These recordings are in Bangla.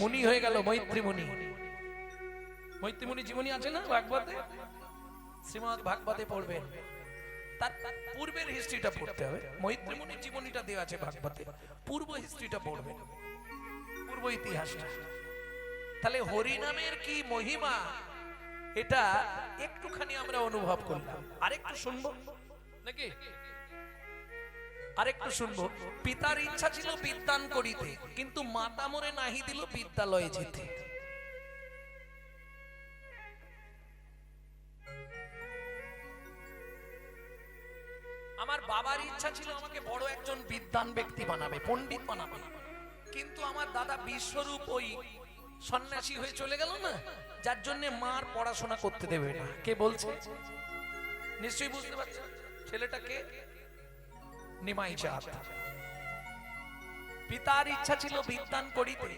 মুনি হয়ে গেল মৈত্রী মুনি। মৈত্রী মুনি জীবনী আছে না ভাগবতে, শ্রীমদ্ ভাগবতে পড়বেন, তার পূর্বের হিস্ট্রিটা পড়তে হবে। মৈত্রী মুনির জীবনীটা দেওয়া আছে ভাগবতে, পূর্ব হিস্ট্রিটা পড়বেন, পূর্ব ইতিহাসটা। তাহলে হরিনামের কি মহিমা এটা একটুখানি আমরা অনুভব করলাম। আরেকটু শুনবো নাকি? আরেকটু শুনবো। পিতার ইচ্ছা ছিল বিদ্যান করিতে, কিন্তু মাতা মরে নাহি দিল বিদ্যালয়ে যেতে। আমার বাবার ইচ্ছা ছিল আমাকে বড় একজন বিদ্বান ব্যক্তি বানাবে, পণ্ডিত বানাবে, কিন্তু আমার দাদা বিশ্বরূপ ওই সন্ন্যাসী হয়ে চলে গেল না, যার জন্য মার পড়াশোনা করতে দেবে না। কে বলছে? নিশ্চয়ই বুঝতে পারছেন ছেলেটাকে? নিমাই চাঁদ। পিতার ইচ্ছা ছিল বিদ্যান করিতে,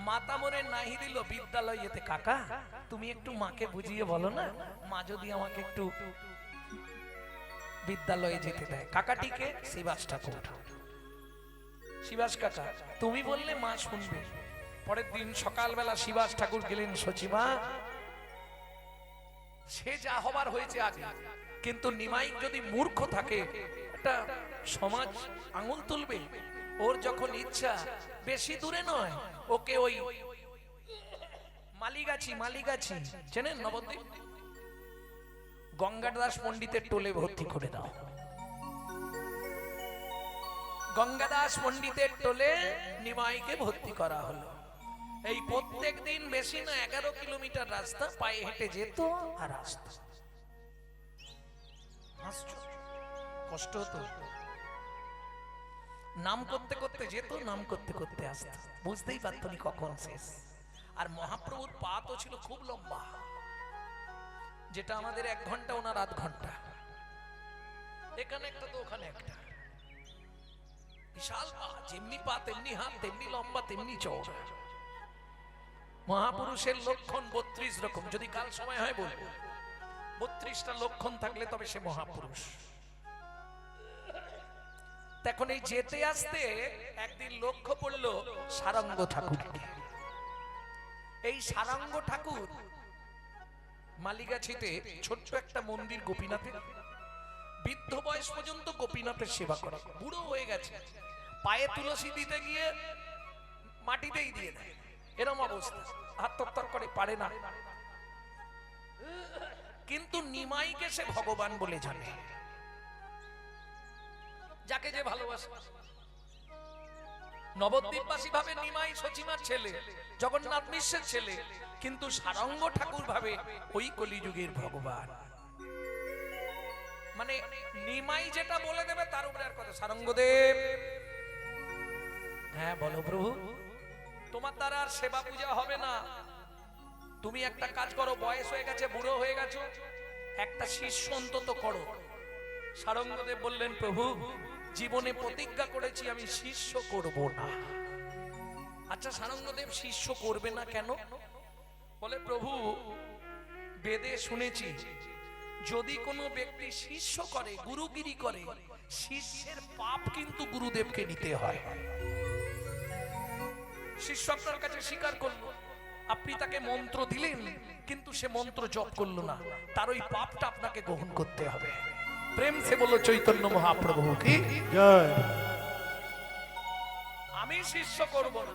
মাতা মরে নাহি দিল বিদ্যালয় যেতে। কাকা তুমি একটু মাকে বুঝিয়ে বলো না, মা যদি আমাকে একটু বিদ্যালয়ে যেতে দেয়। কাকাটিকে শিবাস ঠাকুর। শিবাস কাকা তুমি বললে মা শুনবে। পরের দিন সকালবেলা শিবাস ঠাকুর গেলেন সচিমা। সে যা হবার হয়েছে আগে, কিন্তু নিমাই যদি মূর্খ থাকে একটা সমাজ আঙুল তুলবে। ওর যখন ইচ্ছা, বেশি দূরে নয়, ওকে ওই মালিগাছি, মালিগাছি চেনেন নবদ্বীপ, গঙ্গাদাস পণ্ডিতের টোলে ভর্তি করে দাও। গঙ্গাদাস পণ্ডিতের টোলে নিমাইকে ভর্তি করা হলো। এই প্রত্যেক দিন বেশি না 11 কিলোমিটার রাস্তা পায়ে হেঁটে যেত আর আসতো। কষ্ট হতো। নাম করতে করতে যেত, নাম করতে করতে আসতো, বুঝতেই পারতো না কখন শেষ। আর মহাপ্রভুর পা তো ছিল খুব লম্বা, যেটা আমাদের 1 ঘন্টা ওনার 8 ঘন্টা। এখানে একটা তো ওখানে একটা, বিশাল পা, যেমনি পা তেমনি হাত, তেমনি লম্বা তেমনি চওড়া। মহাপুরুষের লক্ষণ 32 রকম, যদি কাল সময় হয় বলবো। 32টা লক্ষণ থাকলে তবে সে মহাপুরুষ। তখন এই যেতে আসতে একদিন লক্ষ্য পড়লো সারঙ্গ ঠাকুরকে। এই সারঙ্গ ঠাকুর মালিগাছিতে ছোট্ট একটা মন্দির গোপীনাথের, বৃদ্ধ বয়স পর্যন্ত গোপীনাথের সেবা করে। বুড়ো হয়ে গেছে, পায়ে তুলসী দিতে গিয়ে মাটিতেই দিয়ে দেয়, এরম অবস্থা, হাত তত্তর করে পারে না। কিন্তু নিমাইকে সে ভগবান বলে জানে, যাকে যে ভালোবাসে। নবদ্বীপবাসী ভাবে নিমাই সচিমার ছেলে, জগন্নাথ মিশ্রের ছেলে, কিন্তু সারঙ্গ ঠাকুর ভাবে ওই কলিযুগের ভগবান। মানে নিমাই যেটা বলে দেবে তার উপরে আর কথা। সারঙ্গদেব, হ্যাঁ বলো প্রভু, তোমার দ্বারা আর সেবা পূজা হবে না। তুমি একটা কাজ করো, বয়স হয়ে গেছে, বুড়ো হয়ে গেছো, একটা শিষ্য অন্তত করো। সারঙ্গদেব বললেন, প্রভু জীবনে প্রতিজ্ঞা করেছি আমি শিষ্য করব না। আচ্ছা সারঙ্গদেব শিষ্য করবে না কেন? বলে, প্রভু বেদে শুনেছি যদি কোনো ব্যক্তি শিষ্য করে, গুরুগিরি করে, শিষ্যের পাপ কিন্তু গুরুদেবকে নিতে হয়। শিষ্য আপনার কাছে স্বীকার করলো, আপনি তাকে মন্ত্র দিলেন, কিন্তু সে মন্ত্র জপ করলো না, তার ওই পাপটা আপনাকে গ্রহণ করতে হবে। প্রেম সে বলো চৈতন্য মহাপ্রভু কি জয়। আমি শিষ্য করব না,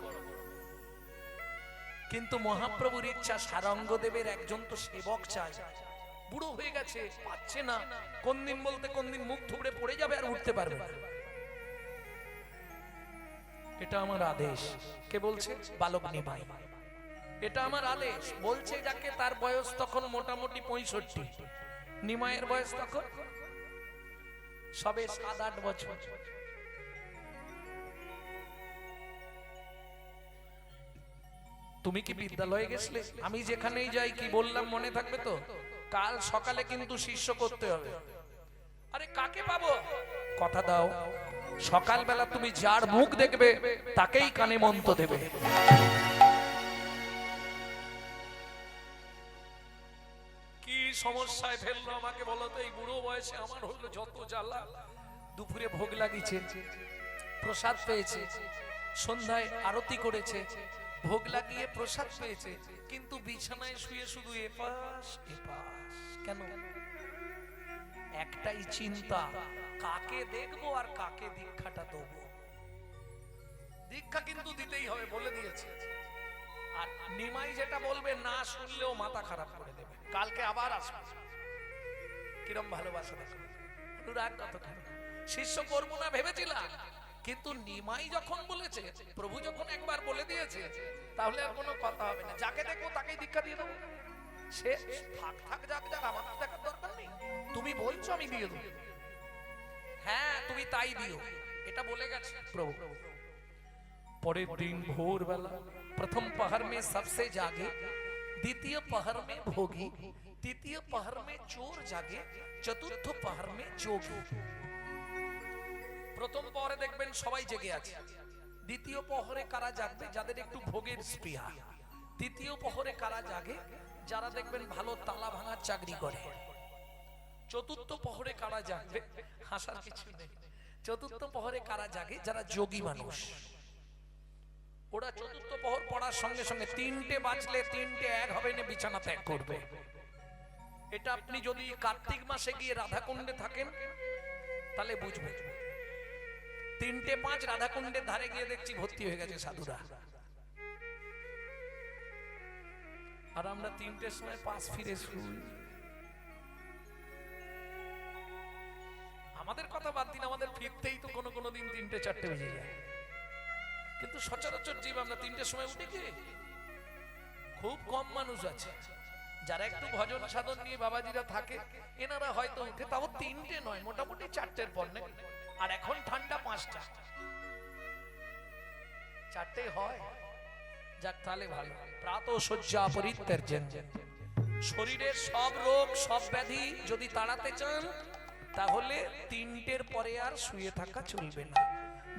কিন্তু মহাপ্রভুর ইচ্ছা সারঙ্গদেবের একজন তো সেবক চাই। বুড়ো হয়ে গেছে, পাচ্ছে না, কোন দিন বলতে কোন দিন মুখ থুবড়ে পড়ে যাবে আর উঠতে পারবে না। এটা আমার আদেশ। কে বলছে? বালক নিমাই। এটা আমার আদেশ বলছে যাকে, তার বয়স তখন মোটামুটি 65, নিমাইয়ের বয়স তখন সবে 7-8 বছর। তুমি কি বিদ্যালয়ে গেছিলে? আমি যেখানেই যাই কি বললাম মনে থাকবে তো? কাল সকালে কিন্তু শিষ্য করতে হবে। আরে কাকে পাবো? কথা দাও, সকালবেলা তুমি যার মুখ দেখবে তাকেই কানে মন্ত্র দেবে। কি সমস্যায় ফেললো আমাকে বলো তো? এই বুড়ো বয়সে আমার হলো যত জ্বালা। দুপুরে ভোগ লাগিয়েছে, প্রসাদ পেয়েছে, সন্ধ্যায় আরতি করেছে, ভোগ লাগিয়ে প্রসাদ পেয়েছে, কিন্তু বিছানায় শুয়ে শুধু এপাশ এপাশ। কেন? একটাই চিন্তা, কাকে দেখবো আর কাকে দীক্ষাটা দেবো। দীক্ষা কিন্তু দিতেই হবে, বলে দিয়েছে। আর নিমাই যেটা বলবে না শুনলেও মাথা খারাপ করে দেবে, কালকে আবার আসবে। কিরম ভালোবাসা দেখো, অনুরাগ কতখানি। শিষ্য করবো না ভেবেছিলাম, কিন্তু নিমাই যখন বলেছে, প্রভু যখন একবার বলে দিয়েছে, তাহলে আর কোনো কথা হবে না। যাকে দেখবো তাকেই দীক্ষা দিয়ে দেবো। সে থাক থাক যাক যাক, আমার তো দেখার দরকার নেই। তুমি বলছো আমি দিয়ে দেবো। হ্যাঁ তুমি তাই দিও, এটা বলে গেছে প্রভু। পরের দিন ভোরবেলা প্রথম पहर में सबसे जागे, द्वितीय पहर में भोगी, तृतीय पहर में चोर जागे, चतुर्थ पहर में जोगी। প্রথম পহরে দেখবেন সবাই জেগে আছে। দ্বিতীয় পহরে কারা জাগবে? যাদের একটু ভোগের স্পৃহা। তৃতীয় পহরে কারা জাগে? যারা দেখবেন ভালো তালা ভাঙার চাকরি করে। চতুর্থ পহরে কারা জাগবে? হাসার কিছু নেই। চতুর্থ পহরে কারা জাগে? যারা যোগী মানুষ। ওরা চতুর্থ পহর পড়ার সঙ্গে সঙ্গে 3টে বাজলে 3টে 1 হবে না, বিছানা ত্যাগ করবে। এটা আপনি যদি কার্তিক মাসে গিয়ে রাধাকুণ্ডে থাকেন তাহলে বুঝবেন। 3টে 5 রাধাকুণ্ডের ধারে গিয়ে দেখছি ভর্তি হয়ে গেছে সাধুরা। আর আমরা 3টের সময় পাশ ফিরে শুই। আমাদের কথা বাদ দিন, আমাদের ফিরতেই তো কোনো কোনো দিন 3টে 4টে বেজে যায়। কিন্তু সচরাচর জীব আমরা 3টের সময় উঠে কি? খুব কম মানুষ আছে যারা একটু ভজন সাধন নিয়ে বাবাজিরা থাকে, এনারা হয়তো উঠে, তাও 3টে নয়, মোটামুটি 4টের পর নেই। আর এখন ঠান্ডা 5টা, 4টে হয়। যাক তাহলে ভালো। প্রাতঃ শয্যা পরিত্যাজ্যং, শরীরের সব রোগ সব ব্যাধি যদি তাড়াতে চান তাহলে 3টের পরে আর শুয়ে থাকা চলবে না।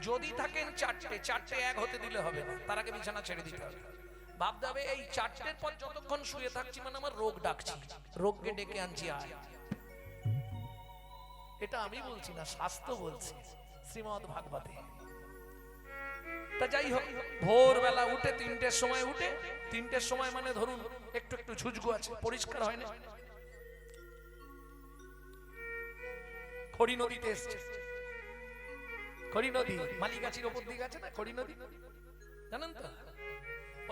যদি থাকেন 4টে 1 হতে দিলে হবে না, তার আগে বিছানা ছেড়ে দিতে হবে। ভাবতে হবে এই 4টের পর যতক্ষণ শুয়ে থাকছি মানে আমার রোগ ডাকছি, রোগকে ডেকে আনছি আয়। এটা আমি বলছি না, শাস্ত্র বলছে, শ্রীমদ্ ভাগবতে। তা যাই হোক, ভোরবেলা উঠে 3টের সময় উঠে, 3টের সময় মানে ধরুন একটু একটু ঝুজগু আছে, পরিষ্কার হয় না। খড়ি নদীতে এসছে, খড়ি নদী মালিগাছির ওপর দিকে আছে না, খড়ি নদী জানেন তো?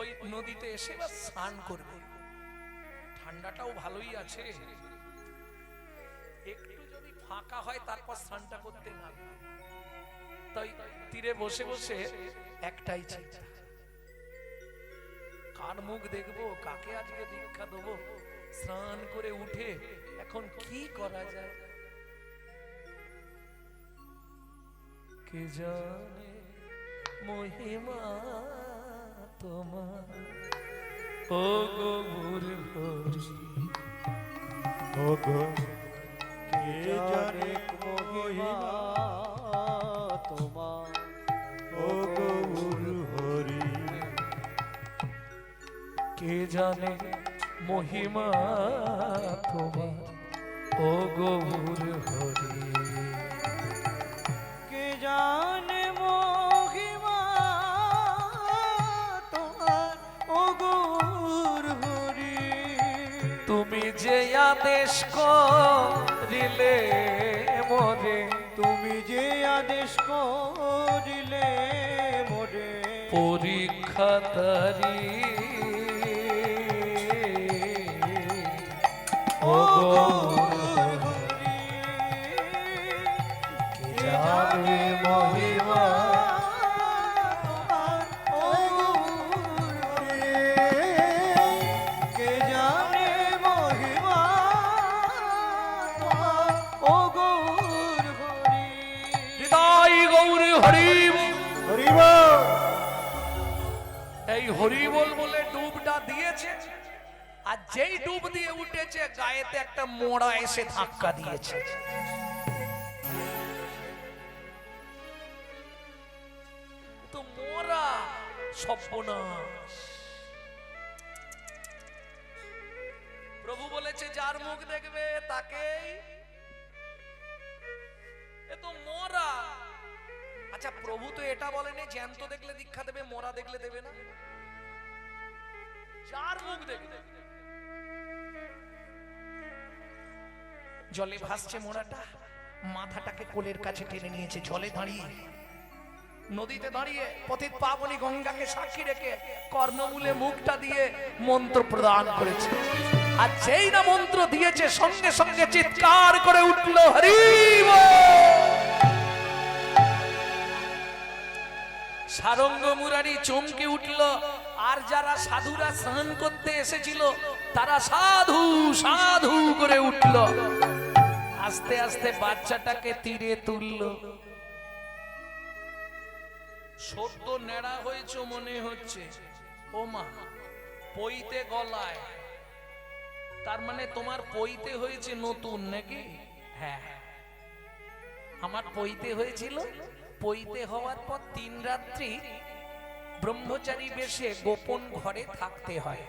ওই নদীতে এসে বা স্নান করবে। ঠান্ডাটাও ভালোই আছে, একটু যদি ফাঁকা হয় তারপর স্নানটা করতে না। তাই তীরে বসে বসে একটাই চিন্তা, কার মুখ দেখবো, কাকে আজকে দীক্ষা দেবো। স্নান করে উঠে এখন কি করা যায়? কে জানে মহিমা তোমার, ও গো মুরহরি, ও গো কে জানে মহিমা তোমার, ও গো মুরহরি। কে জানে মহিমা তোমার, ও গো মুরহরি। কে জানে মহিমা তোমার, ও গো মুরহরি। তুমি যে আদেশ করিলে মোরে, তুমি যে আদেশ করিলে মোরে, পরীক্ষা তারি, ও গো মুরহরি। কে জানে মহিমা, ও গো মুরহরি। কে জানে মহিমা তোমার, ও গো মুরহরি। হৃদয় গৌর হরি। হরি বল। এই হরি বল বলে ডুবটা দিয়েছে, আর যেই ডুব দিয়ে উঠেছে গায়েতে একটা মোড়া এসে ধাক্কা দিয়েছে। তো মোড়া সর্বনাশ। প্রভু বলেছে যার মুখ দেখবে তাকেই, এ তো মোরা। আচ্ছা প্রভু তো এটা বলেনি জ্যান্ত দেখলে দীক্ষা দেবে, মোরা দেখলে দেবে না। মুখ দেখবে। জলে ভাসছে মোড়াটা, মাথাটাকে কোলের কাছে টেনে নিয়েছে, জলে দাঁড়িয়ে, নদীতে দাঁড়িয়ে পতিত পাবনী গঙ্গাকে সাক্ষী রেখে কর্ণমূলে মুখটা দিয়ে মন্ত্র প্রদান করেছে। আর যেই না মন্ত্র দিয়েছে সঙ্গে সঙ্গে চিৎকার করে উঠল হরি বল। সারঙ্গ মুরারি চমকে উঠল, আর যারা সাধুরা স্নান করতে এসেছিল তারা সাধু সাধু করে উঠল। আস্তে আস্তে বাচ্চাটাকে তীরে তুলল। সদ্য নেড়া হয়েছে মনে হচ্ছে, ও মা পইতে গলায়, তার মানে তোমার পইতে হয়েছে নতুন নাকি? হ্যাঁ, আমার পইতে হয়েছিল। পইতে হওয়ার পর 3 রাত্রি ব্রহ্মচারী বেশে গোপন ঘরে থাকতে হয়।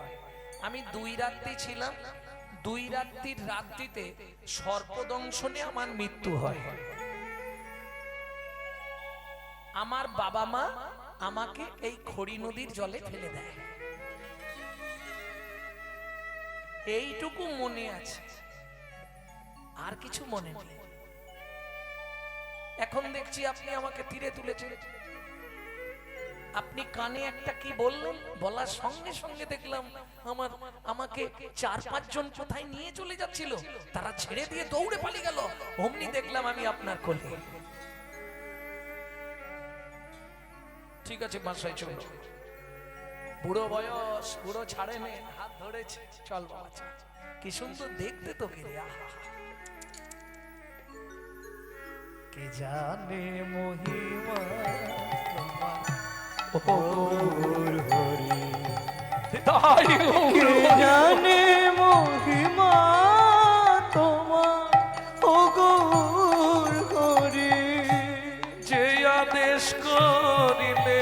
আমি 2 রাত্রি ছিলাম। 2 রাত্রির রাত্রিতে সর্পদংশনে আমার মৃত্যু হয়। আমার বাবা মা আমাকে এই খড়ি নদীর জলে ফেলে দেয়, এইটুকু মনে আছে, আর কিছু মনে নেই। এখন দেখছি আপনি আমাকে তীরে তুলেছেন, আপনি কানে একটা কি বললেন, বলার সঙ্গে সঙ্গে দেখলাম আমাকে 4-5 জন কোথায় নিয়ে চলে যাচ্ছিল, তারা ছেড়ে দিয়ে দৌড়ে পালিয়ে গেল। অমনি দেখলাম আমি আপনার কোলে। ঠিক আছে বাসায় চল, বুড়ো বয়স, বুড়ো ছাড়ে নে, হাত ধরেছে, চল বাবা চল। কি সুন্দর দেখতে তো কে রে, আহা কে জানে মহিমা গৌর হরি, তাই কে জানে মহিমা তোমার ও গৌর হরি। যে আদেশ করিলে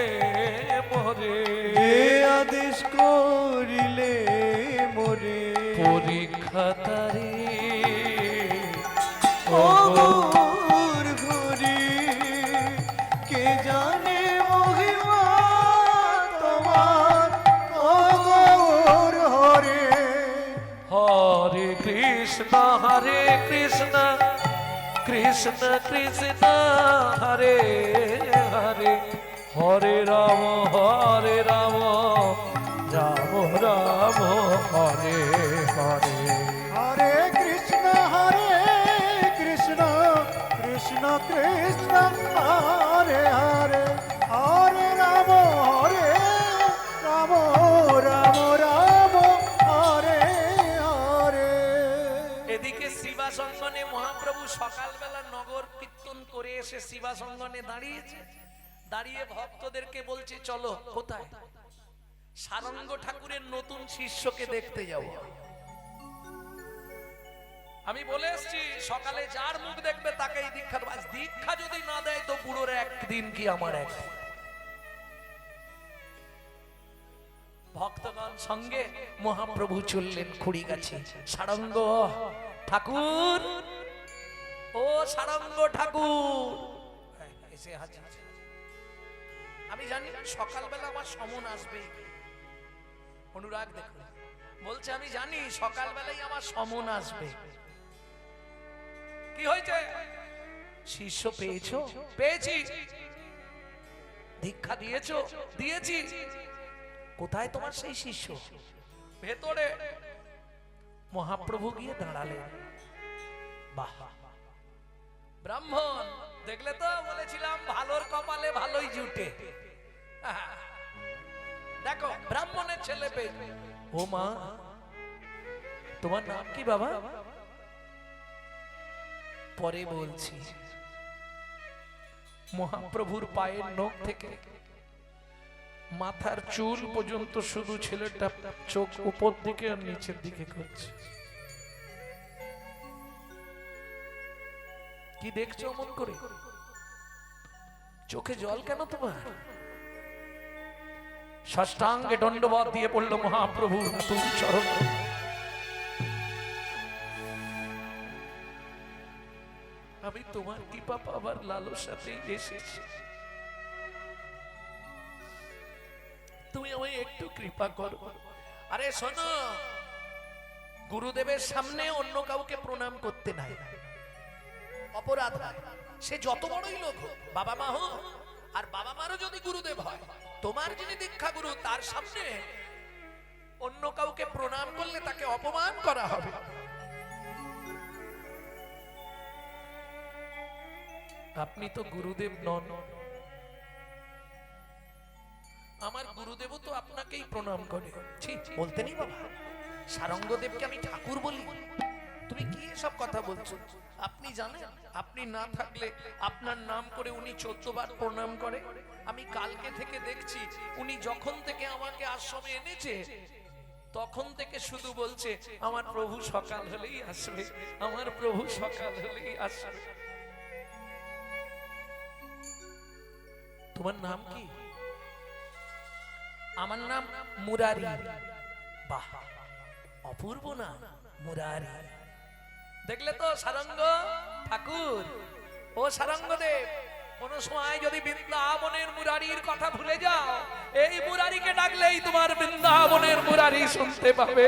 মরে, এ আদেশ করিলে মোরে, পরীক্ষা তারে ও গৌর হরি, কে জানে মহিমা তোমার ও গৌর হরি। হরে কৃষ্ণ কৃষ্ণ কৃষ্ণ হরে হরে, হরে রাম রাম রাম হরে হরে। হরে কৃষ্ণ কৃষ্ণ কৃষ্ণ হরে হরে, হরে রাম রাম রাম রাম হরে হরে। এদিকে শিবাসঙ্গনে মহাপ্রভু সকালবেলা নগর কীর্তন করে এসে শিবাসঙ্গনে দাঁড়িয়েছে, দাঁড়িয়ে ভক্তদেরকে বলছে চলো। কোথায়? সারঙ্গ ঠাকুরের নতুন শিষ্যকে দেখতে যাব। আমি বলে এসছি সকালে যার মুখ দেখবে তাকেই দীক্ষা দেব। দীক্ষা যদি না দেয় তো বুড়োর একদিন কি আমার একদিন। ভক্তগণ সঙ্গে মহাপ্রভু চললেন খুড়ি গাছে। সারঙ্গ ঠাকুর, ও সারঙ্গ ঠাকুর এসে হাজির। আমি জানি সকালবেলা আমার সমন আসবে, অনুরাগ দেখুন বলছে আমি জানি সকালবেলাই আমার সমন আসবে। কি হয়েছে? শিষ্য পেয়েছো? পেয়েছি। দীক্ষা দিয়েছো? দিয়েছি। কোথায় তোমার সেই শিষ্য? ভেতরে। মহাপ্রভু গিয়ে দাঁড়ালেন। বাহ, ব্রাহ্মণ দেখলে তো, বলেছিলাম ভালোর কপালে ভালোই জুটে। দেখো ব্রাহ্মণের ছেলে পেয়ে। ও মা, তোমার নাম কি বাবা? পরে বলছি। মহাপ্রভুর পায়ের নখ থেকে মাথার চুল পর্যন্ত শুধু ছেলেটা চোখ উপর দিকে আর নিচের দিকে করছে। কি দেখছো অমন করে? চোখে জল কেন তোমার? ষষ্ঠাঙ্গে দণ্ডবত দিয়ে পড়ল মহাপ্রভুর নতুন চরণ। আমি তোমার কৃপা পাবার লালসাতেই এসেছি, তুমি আমায় একটু কৃপা করো। আরে শোনো, গুরুদেবের সামনে অন্য কাউকে প্রণাম করতে নাই, অপরাধ হয়। সে যত বড়ই লোক হোক, বাবা মা হোক, আর বাবা মারও যদি গুরুদেব হয়, তোমার যিনি দীক্ষা গুরু তার সামনে অন্য কাউকে প্রণাম করলে তাকে অপমান করা হবে। আপনি তো গুরুদেব নন, আমার গুরুদেবও তো আপনাকেই প্রণাম করে। ঠিক বলতে নেই বাবা, সারঙ্গদেবকে আমি ঠাকুর বলি? তুমি কি এসব কথা বলছো? আপনি জানেন, আপনি না থাকলে আপনার নাম করে উনি 14 বার প্রণাম করে। আমি কালকে থেকে দেখছি, উনি যখন থেকে আমাকে আশ্রমে এনেছে তখন থেকে শুধু বলছে আমার প্রভু সকাল হলেই আসবে, আমার প্রভু সকাল হলেই আসবে। তোমার নাম কি? আমার নাম মুরারি। বাহ, অপূর্ব না মুরারি। দেখলে তো সারঙ্গ ঠাকুর, ও সারঙ্গদেব, কোন সময় যদি বৃন্দাবনের মুরারির কথা ভুলে যাও, এই মুরারিকে ডাকলেই তোমার বৃন্দাবনের মুরারি শুনতে পাবে।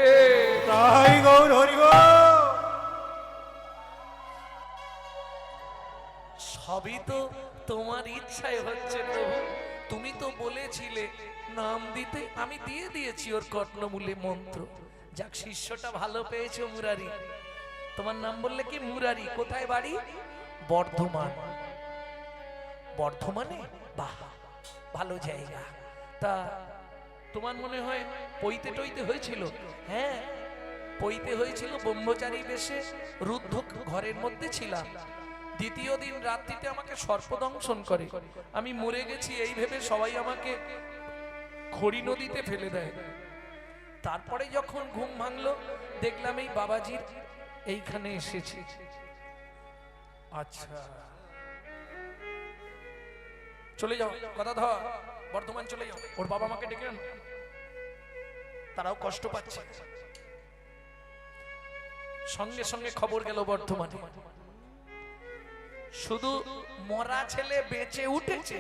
তাই গৌর হরি গো। সবই তো তোমার ইচ্ছায় হচ্ছে প্রভু। তুমি তো বলেছিলে নাম দিতে, আমি দিয়ে দিয়েছি ওর কর্ণমূলে মন্ত্র। যাক, শিষ্যটা ভালো পেয়েছো মুরারি। তোমার নাম বললে কি? মুরারি। কোথায় বাড়ি? বর্ধমান। বর্ধমানে? বাহ, ভালো জায়গা। তা তোমার মনে হয় পইতে টইতে হয়েছিল? হ্যাঁ, পইতে হয়েছিল। ব্রহ্মচারী বেশে রুদ্ধ ঘরের মধ্যে ছিলাম। দ্বিতীয় দিন রাত্রিতে আমাকে সর্পদংশন করে। আমি মরে গেছি এই ভেবে সবাই আমাকে খড়ি নদীতে ফেলে দেয়। তারপরে যখন ঘুম ভাঙলো, দেখলাম এই বাবাজির এইখানে এসেছি। আচ্ছা, চলে যাও, কথা ধর, বর্ধমান চলে যাও, ওর বাবা মাকে ডেকে আনো, তারাও কষ্ট পাচ্ছে। সঙ্গে সঙ্গে খবর গেল বর্ধমানে। শুধু মরা ছেলে বেঁচে উঠেছে,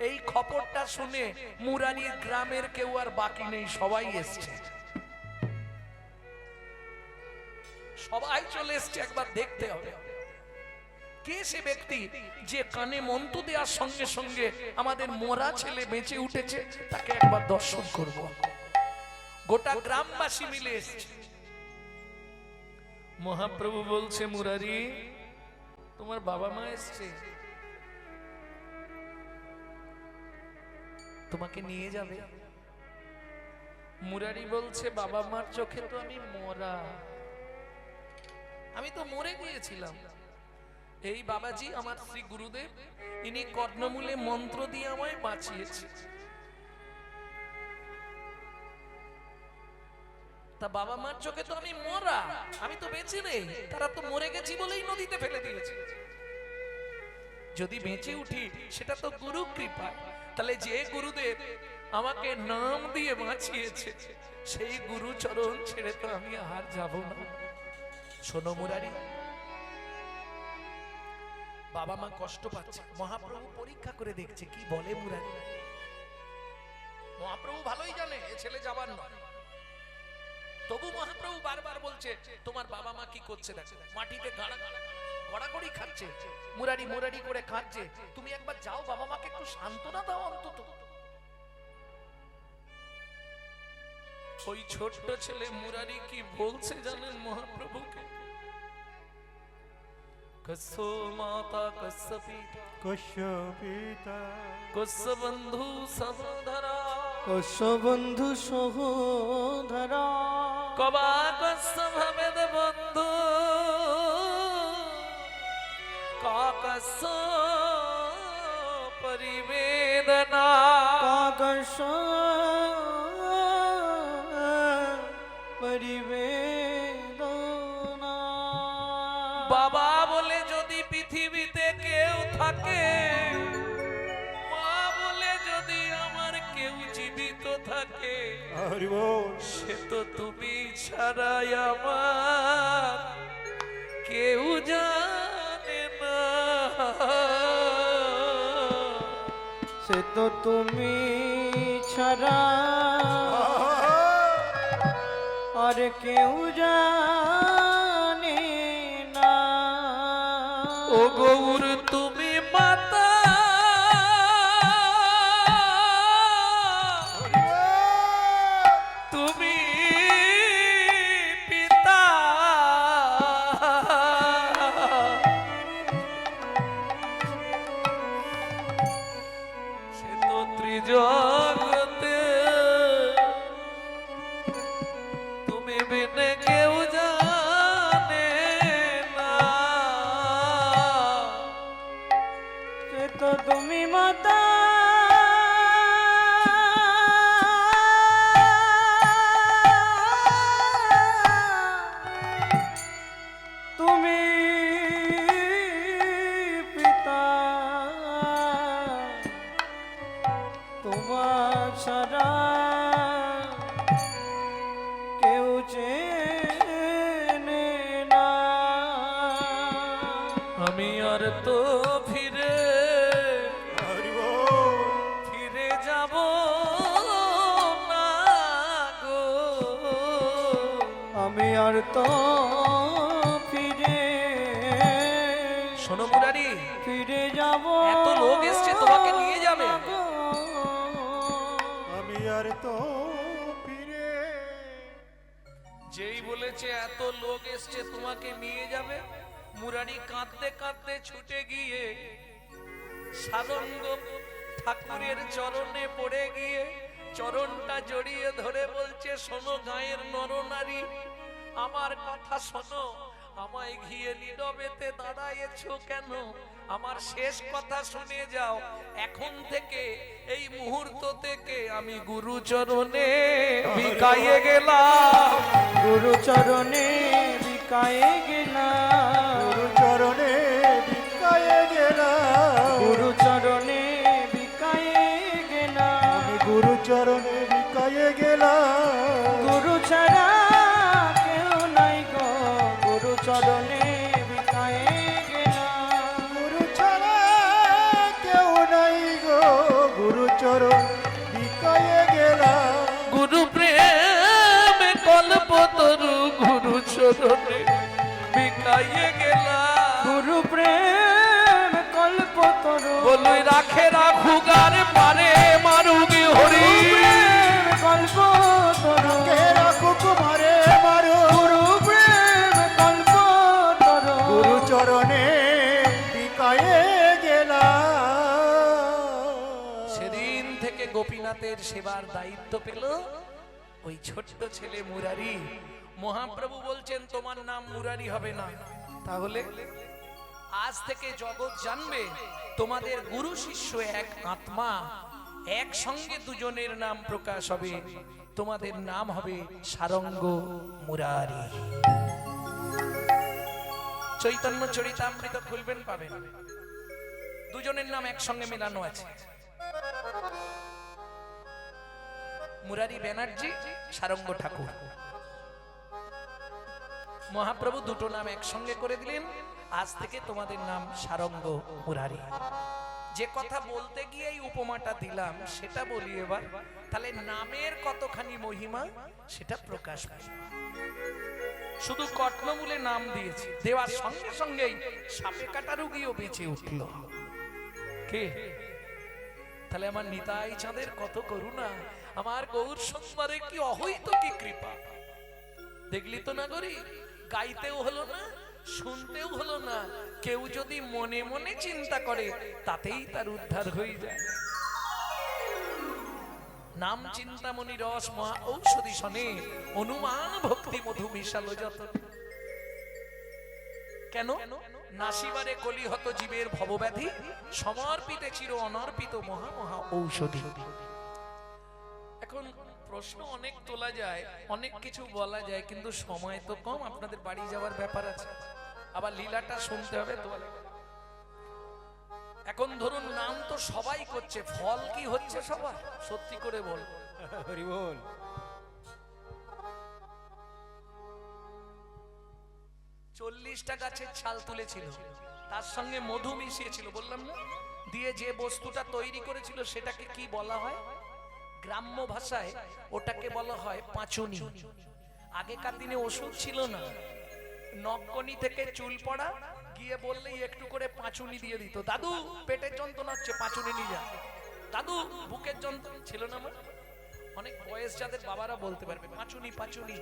এই খবরটা শুনে মুরারির গ্রামের কেউ আর বাকি নেই, সবাই এসছে। সবাই চলে এসছে, একবার দেখতে হবে কে সে ব্যক্তি যে কানে মন্ত্র দেওয়ার সঙ্গে সঙ্গে আমাদের মরা ছেলে বেঁচে উঠেছে, তাকে একবার দর্শন করব। গোটা গ্রামবাসী মিলে এসছে। মহাপ্রভু বলছে, মুরারি, তোমার বাবা মা এসছে, তোমাকে নিয়ে যাবে। মুরারি বলছে, বাবা মার চোখে তো আমি মরা, আমি তো মরে গিয়েছিলাম। এই বাবাজি আমার শ্রী গুরুদেব, ইনি কর্ণমূলে মন্ত্র দিয়ে আমায় বাঁচিয়েছে। তা বাবা মার চোখে তো আমি মরা, আমি তো বেঁচে নেই, তারা তো মরে গেছি বলেই নদীতে ফেলে দিয়েছে। যদি বেঁচে উঠি সেটা তো গুরু কৃপা। তাহলে যে গুরুদেব আমাকে নাম দিয়ে বাঁচিয়েছে, সেই গুরু চরণ ছেড়ে তো আমি আর যাব না। শোনো মুরারি, বাবা মা কষ্ট পাচ্ছে, মহাপ্রভু পরীক্ষা করে দেখছে কি বলে মুরারি। মহাপ্রভু ভালোই জানে এ ছেলে যাবার নয়, তবু মহাপ্রভু বারবার বলছে, তোমার বাবা মা কি করছে দেখো, মাটিতে গড়াগড়ি খাচ্ছে, মুরারি মুরারি করে খাচ্ছে, তুমি একবার যাও, বাবা মাকে একটু সান্ত্বনা দাও অন্তত। ওই ছোট্ট ছেলে মুরারি কি বলছে জানেন মহাপ্রভুকে? কসো মাতা কস পিতা, কস্য পিতা, কস বন্ধু সহোদরা, কস বন্ধু সহোদরা, কবা কস ভবেদ বন্ধু, কাকস পরিবেদনা, কাকস পরিবেদনা। বাবা বলে যদি পৃথিবীতে কেউ থাকে, মা বলে যদি আমার কেউ জীবিত থাকে, হরি বল। সে তো তুমি ছাড়াই আমার কেউ জানে না। সে তো তুমি ছাড়া আর কেউ জানে না। ও গৌর তুমি মাতা, তুমি পিতা, সে তো ত্রিজগতে তুমি বিনে কেউ জানে না। সে তো তুমি মাতা, তুমি পিতা, তোমার ছাড়া কেউ চেনে না। আমি আর তো ফিরে হরি বল ফিরে যাব না গো। আমি আর তো ফিরে শোনো মুরারি, ফিরে যাব। এত লোক এসছে তোমাকে নিয়ে যাবে। আমি আর তো ফিরে যেই বলেছে এত লোক এসছে তোমাকে নিয়ে যাবে, মুরারি কাঁদতে কাঁদতে ছুটে গিয়ে সারঙ্গ ঠাকুরের চরণে পড়ে গিয়ে চরণটা জড়িয়ে ধরে বলছে, শোনো গায়ের নরনারী, আমার কথা শোনো, আমায় ঘিয়ে নীরবেতে দাঁড়ায়েছো কেন? আমার শেষ কথা শুনে যাও। এখন থেকে এই মুহূর্ত থেকে আমি গুরুচরণে বিকায়ে গেলাম। গুরুচরণে বিকায়ে গেলাম। গুরুচরণে ভিক্ষায়ে গেলাম। গুরুচরণে বিকায়ে গেলাম। আমি গুরুচরণে ভিক্ষায়ে গেলাম। গুরু ছাড়া কেউ নাই গো, গুরুচরণে বিকায়ে গেলাম। গুরু ছাড়া কেউ নাই গো, গুরুচরণ ভিক্ষায়ে গেলাম। গুরু প্রেম কল্পতরু গুরুচরণে বিকায়ে গেলাম। গুরু প্রেম কল্পতরু বলুই রাখে রাখুগার পারে মারুগি হরি। প্রেম কল্পতরু কে রাখুক মারে মারো। গুরু প্রেম কল্পতরু গুরুচরণে ভিক্ষায়ে গেলাম। সেদিন থেকে গোপীনাথের সেবার দায়িত্ব পেল ওই ছোট্ট ছেলে মুরারি। মহাপ্রভু বলছেন তোমার নাম মুরারি হবে না, তাহলে আজ থেকে জগৎ জানবে তোমাদের গুরু শিষ্য এক আত্মা, একসঙ্গে দুজনের নাম প্রকাশ হবে, তোমাদের নাম হবে সারঙ্গ মুরারি। চৈতন্য চরিতামৃত খুলবেন পাবেন, দুজনের নাম একসঙ্গে মেলানো আছে, মুরারি ব্যানার্জি, সারঙ্গ ঠাকুর। মহাপ্রভু দুটো নাম একসঙ্গে করে দিলেন, আজ থেকে তোমাদের নাম সারঙ্গ মুরারি। যে কথা বলতে গিয়ে এই উপমাটা দিলাম সেটা বলি এবার, তাহলে নামের কতখানি মহিমা সেটা প্রকাশ পায়। শুধু কর্ণমূলে নাম দিয়েছে, দেওয়ার সঙ্গে সঙ্গেই সাপে কাটা রোগীও বেঁচে উঠল। কে? তাহলে আমার নিতাই চাঁদের কত করুণা, আমার গৌর সুন্দরের কি অহৈত কি কৃপা। দেখলি তো না গরি, গাইতেও হলো না, শুনতেও হলো না, কেউ যদি মনে মনে চিন্তা করে তাতেই তার উদ্ধার হয়ে যায়। নাম চিন্তামণি রস মহা ঔষধি শনে, অনুমান ভক্তি মধু মিশালো যত। কেন? নাসিবারে কলিহত জীবের ভবব্যাধি, সমর্পিতে চির অনর্পিত মহা মহা ঔষধি। এখন প্রশ্ন অনেক তোলা যায়, অনেক কিছু বলা যায়, কিন্তু সময় তো কম, আপনাদের বাড়ি যাওয়ার ব্যাপার আছে, আবার লীলাটা শুনতে হবে তো। এখন ধরুন নাম তো সবাই করছে, ফল কি হচ্ছে সবার? সত্যি করে বল। হরি বল। 40টা গাছের ছাল তুলেছিল, তার সঙ্গে মধু মিশিয়েছিল, বললাম না, দিয়ে যে বস্তুটা তৈরি করেছিল সেটাকে কি বলা হয়? গ্রাম্য ভাষায় ওটাকে বলা হয় পাঁচুনি। আগেকার দিনে ওষুধ ছিল না, নবকনি থেকে চুল পড়া, গিয়ে বললেই একটু করে পাঁচুনি দিয়ে দিত। দাদু পেটের যন্ত্রণা হচ্ছে, পাঁচুনি নিয়ে যা। দাদু বুকের যন্ত্রণা ছিল না আমার, অনেক বয়স যাদের বাবারা বলতে পারবে পাঁচুনি পাঁচুনি।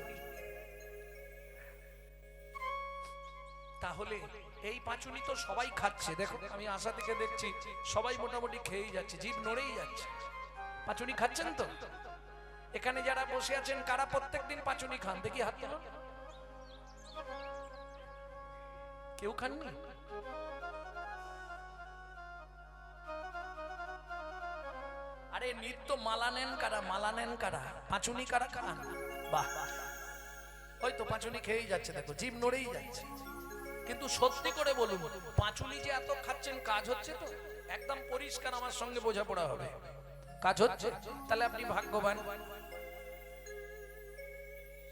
তাহলে এই পাঁচুনি তো সবাই খাচ্ছে, দেখো আমি আশা থেকে দেখছি সবাই মোটামুটি খেয়েই যাচ্ছে, জিভ নড়েই যাচ্ছে। পাঁচুনি খাচ্ছেন তো? এখানে যারা বসে আছেন কারা প্রত্যেকদিন পাঁচুনি খান? দেখি হাত তুলুন। কেউ খাননি? আরে নিত্য মালা নেন কারা? মালা নেন কারা? পাঁচুনি কারা খান? বাহ, ওই তো পাঁচুনি খেয়েই যাচ্ছে, দেখো জিভ নড়েই যাচ্ছে। কিন্তু সত্যি করে বলুন, পাঁচুনি যে এত খাচ্ছেন কাজ হচ্ছে তো? একদম পরিষ্কার আমার সঙ্গে বোঝাপড়া হবে, কাজ হচ্ছে? তাহলে আপনি ভাগ্যবান।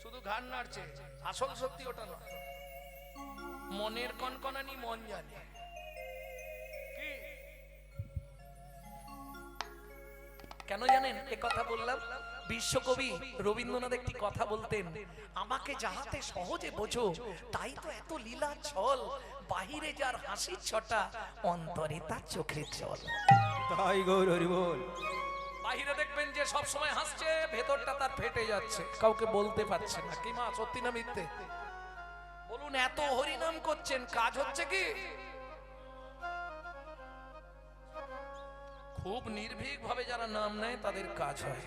শুধু ঘাড় নাড়ছে, আসল সত্যি ওটা নয়। মনের কনকনানি মন জানে। কি কেন জানেন এ কথা বললাম? বিশ্বকবি রবীন্দ্রনাথ একটি কথা বলতেন, আমাকে যাহাতে সহজে বোঝো তাই তো এত লীলা ছল, বাহিরে যার হাসির ছটা অন্তরে তার চোখের জল। তাই গৌর হরি বল। বাহিরে দেখবেন যে সব সময় হাসছে, ভেতরটা তার ফেটে যাচ্ছে, কাউকে বলতে পারছে না। কি মা, সত্যি না মিথ্যে বলুন? এত হরিনাম করছেন, কাজ হচ্ছে কি? খুব নির্ভীক ভাবে যারা নাম নেয় তাদের কাজ হয়।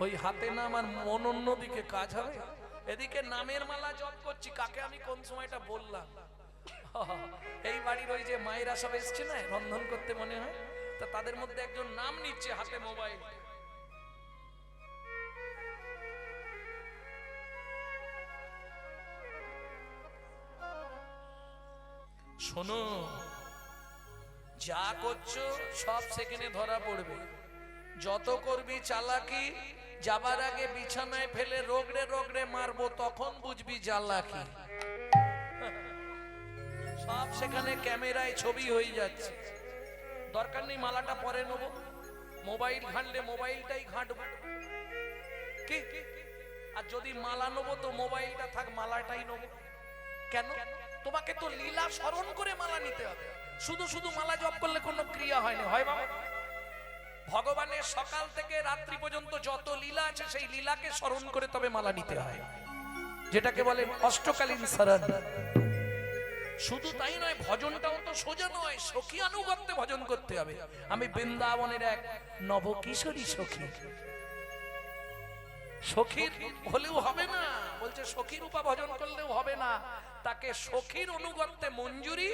ওই হাতে নাম আর মন অন্যদিকে কাজ হবে। এদিকে নামের মালা জপ করছি, কাকে আমি কোন সময়টা বললাম? এই বাড়ির ওই যে মায়েরা সব এসছে না রন্ধন করতে মনে হয়, তা তাদের মধ্যে একজন নাম নিচ্ছে হাতে মোবাইল। শোনো, যা করছো সব সেকেন্ডে ধরা পড়বে। যত করবি চালাকি, যাবার আগে বিছানায় ফেলে রোগড়ে রোগড়ে মারবো, তখন বুঝবি জ্বালাকি। সব সেখানে ক্যামেরায় ছবি হয়ে যাচ্ছে। দরকার নেই মালাটা পরে নেবো, মোবাইল ঘাঁটলে মোবাইলটাই ঘাঁটবো। কি আর যদি মালা নেবো তো মোবাইলটা থাক, মালাটাই নেবো কেন? তোমাকে তো লীলা স্মরণ করে মালা নিতে হবে। শুধু শুধু মালা জপ করলে কোনো ক্রিয়া হয় না, হয় বাবা? ভগবানের সকাল থেকে রাত্রি পর্যন্ত যত লীলা আছে সেই লীলাকে স্মরণ করে তবে মালা নিতে হয়, যেটাকে বলে অষ্টকালীন শরণ। শুধু তাই নয়, ভজনটাও তো সোজা নয়, সখী আনুগত্যে ভজন করতে হবে। আমি বৃন্দাবনের এক নবকিশোরী সখী, সখীর হলেও হবে না, বলছে সখীর উপা ভজন করলেও হবে না, তাকে সখীর অনুগত্যে মঞ্জুরি,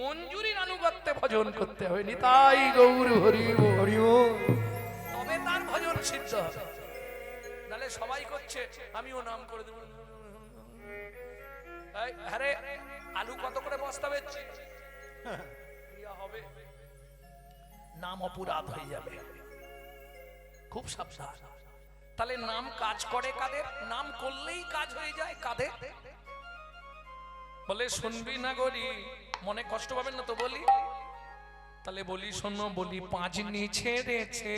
মঞ্জুরির আনুগত্যে ভজন করতে হবে। নিতাই গৌর হরি হরি, তবে তার ভজন সিদ্ধ হবে। নালে সবাই করছে আমিও নাম করে দেব। আরে আলু কত করে বস্তা বেচছি? হবে নাম অপরাধ হয়ে যাবে, খুব সাবধান। তাহলে নাম কাজ করে কাদের? নাম করলেই কাজ হয়ে যায় কাদের? বলে শুনবি না গরি, মনে কষ্ট পাবেন না তো বলি? তাহলে বলি শোনো, বলি পাঁচনি ছেড়েছে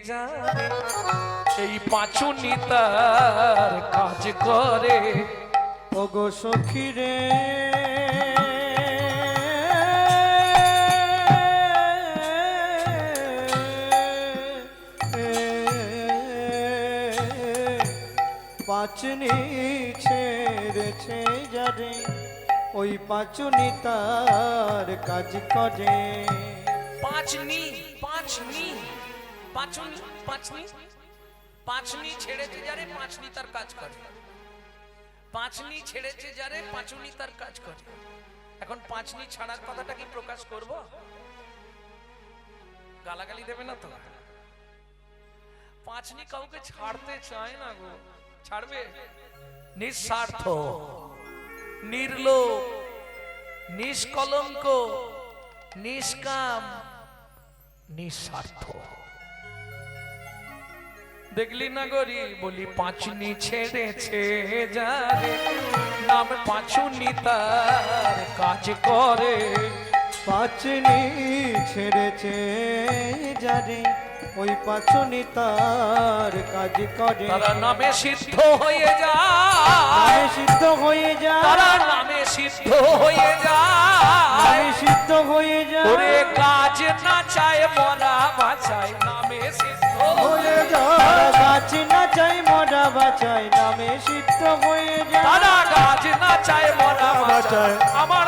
যারে, এই পাঁচুনি তার কাজ করে। ওগো সখী রে, পাঁচনি ছেড়েছে যারে, ওই পাঁচনি তার কাজ করে। পাঁচনি পাঁচনি পাঁচনি পাঁচনি পাঁচনি ছেড়েছে যারে, পাঁচনি তার কাজ করে। পাঁচনি ছেড়েছে যারে, পাঁচনি তার কাজ করে। এখন পাঁচনি ছাড়ার কথাটা কি প্রকাশ করব? গালাগালি দেবে না তো? পাঁচনি কাউকে ছাড়তে চায় না গো, ছাড়বে? নিঃস্বার্থ, নির্লোভ, নিষ্কলঙ্ক, নিষ্কাম, নিঃস্বার্থ। দেখলি না গরি, বলি পাঁচনি ছেড়েছে যারে, নাম পাঁচুনি তার কাজ করে। পাঁচনি ছেড়েছে যারে, ওই পাঁচনি তার কাজ করে। তারা নামে সিদ্ধ হয়ে যায়, হয়ে যায় তারা নামে সিদ্ধ হয়ে যায় নামে সিদ্ধ হয়ে যায় ওরে গাছ না চায় মরা বাঁচায় নামে সিদ্ধ হয়ে তারা যায় গাছ না চাই মরা বাঁচায় নামে সিদ্ধ হয়ে যায় তারা গাছ না চায় মরা বাঁচায় বাঁচায়। আমার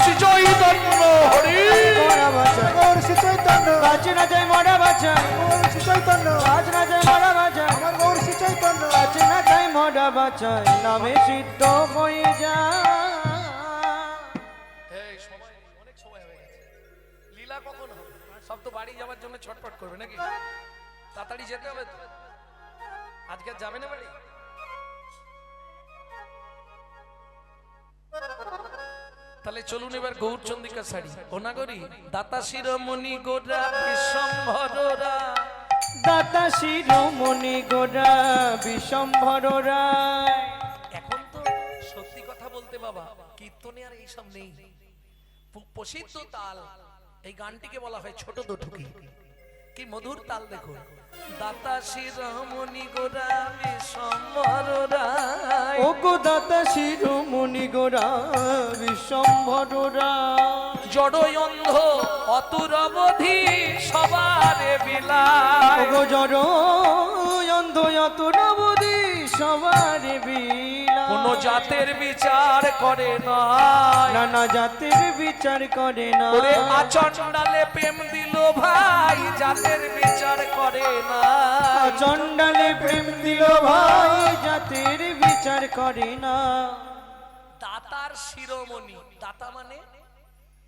শ্রী চৈতন্য হরি মরা বাঁচায় গৌর শ্রী চৈতন্য গাছ না চাই মরা বাঁচায় গৌর শ্রী চৈতন্য গাছ না চাই মরা বাঁচায় আমার গৌর শ্রী চৈতন্য গাছ না চাই মরা বাঁচায় নামে সিদ্ধ হয়ে যায় এই সময় নেই, অনেক সময় হয়ে গেছে লীলা কখন হবে সব তো বাড়ি যাওয়ার জন্য ছটফট করবে নাকি তাড়াতাড়ি যেতে হবে তো আজকে আর যাবে না বাড়ি তাহলে চলুন এবার গৌরচন্দ্রিকা শাড়ি ওনাগরি দাতা শিরোমণি গোরা বিশ্বম্ভররা দাতা শিরোমণি গোরা বিশ্বম্ভর রায় এখন তো সত্যি কথা বলতে বাবা কীর্তনে আর এইসব নেই প্রসিদ্ধ তাল এই গানটিকে বলা হয় ছোট দুঠুকি কি মধুর তাল দেখো দাতা শিরোমণি গোরা বিশ্বম্ভর রায় ও গো দাতা শিরোমণি গোরা বিশ্বম্ভর রায় জড় অন্ধ অতুরবধি সবারে বিলায় ও গো জড় অন্ধ অত নবদি সবার বিলা কোন জাতের বিচার করে না নানা জাতের বিচার করে না ওরে আচণ্ডালে প্রেম দিল ভাই জাতের বিচার করে না চণ্ডালে প্রেম দিল ভাই জাতের বিচার করে না দাতার শিরোমণি দাতা মানে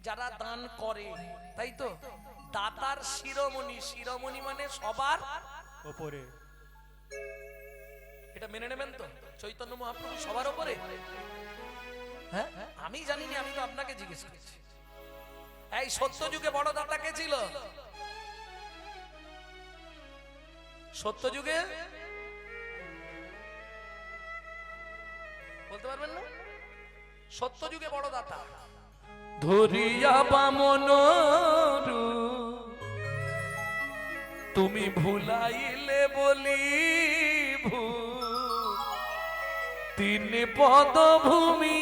যারা দান করে তাই তো দাতার শিরোমণি শিরোমণি মানে সবার ওপরে এটা মেনে নেবেন তো চৈতন্য মহাপ্রভু সবার উপরে হ্যাঁ আমি জানি না আমি তো আপনাকে জিজ্ঞেস করছি এই সত্য যুগে বড় দাতা কে ছিল সত্য যুগে বলতে পারবেন না সত্য যুগে বড় দাতা ধরিয়া বামন তুমি ভুলাইলে বলি তিন পদভূমি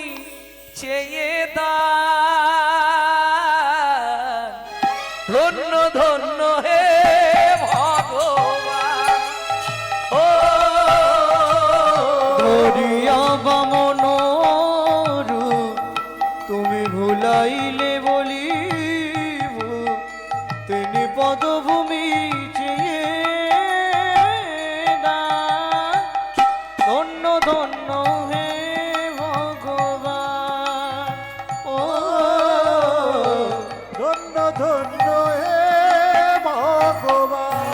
চেয়ে দান ধন্য ধন্য হে ভগবান ও ধরিয়া বামন তুমি ভুলাইলে বলিব তিনি পদভূমি চেয়ে দান। ধন্য ধন্য হে ভগবান ও ধন্য ধন্য হে ভগবান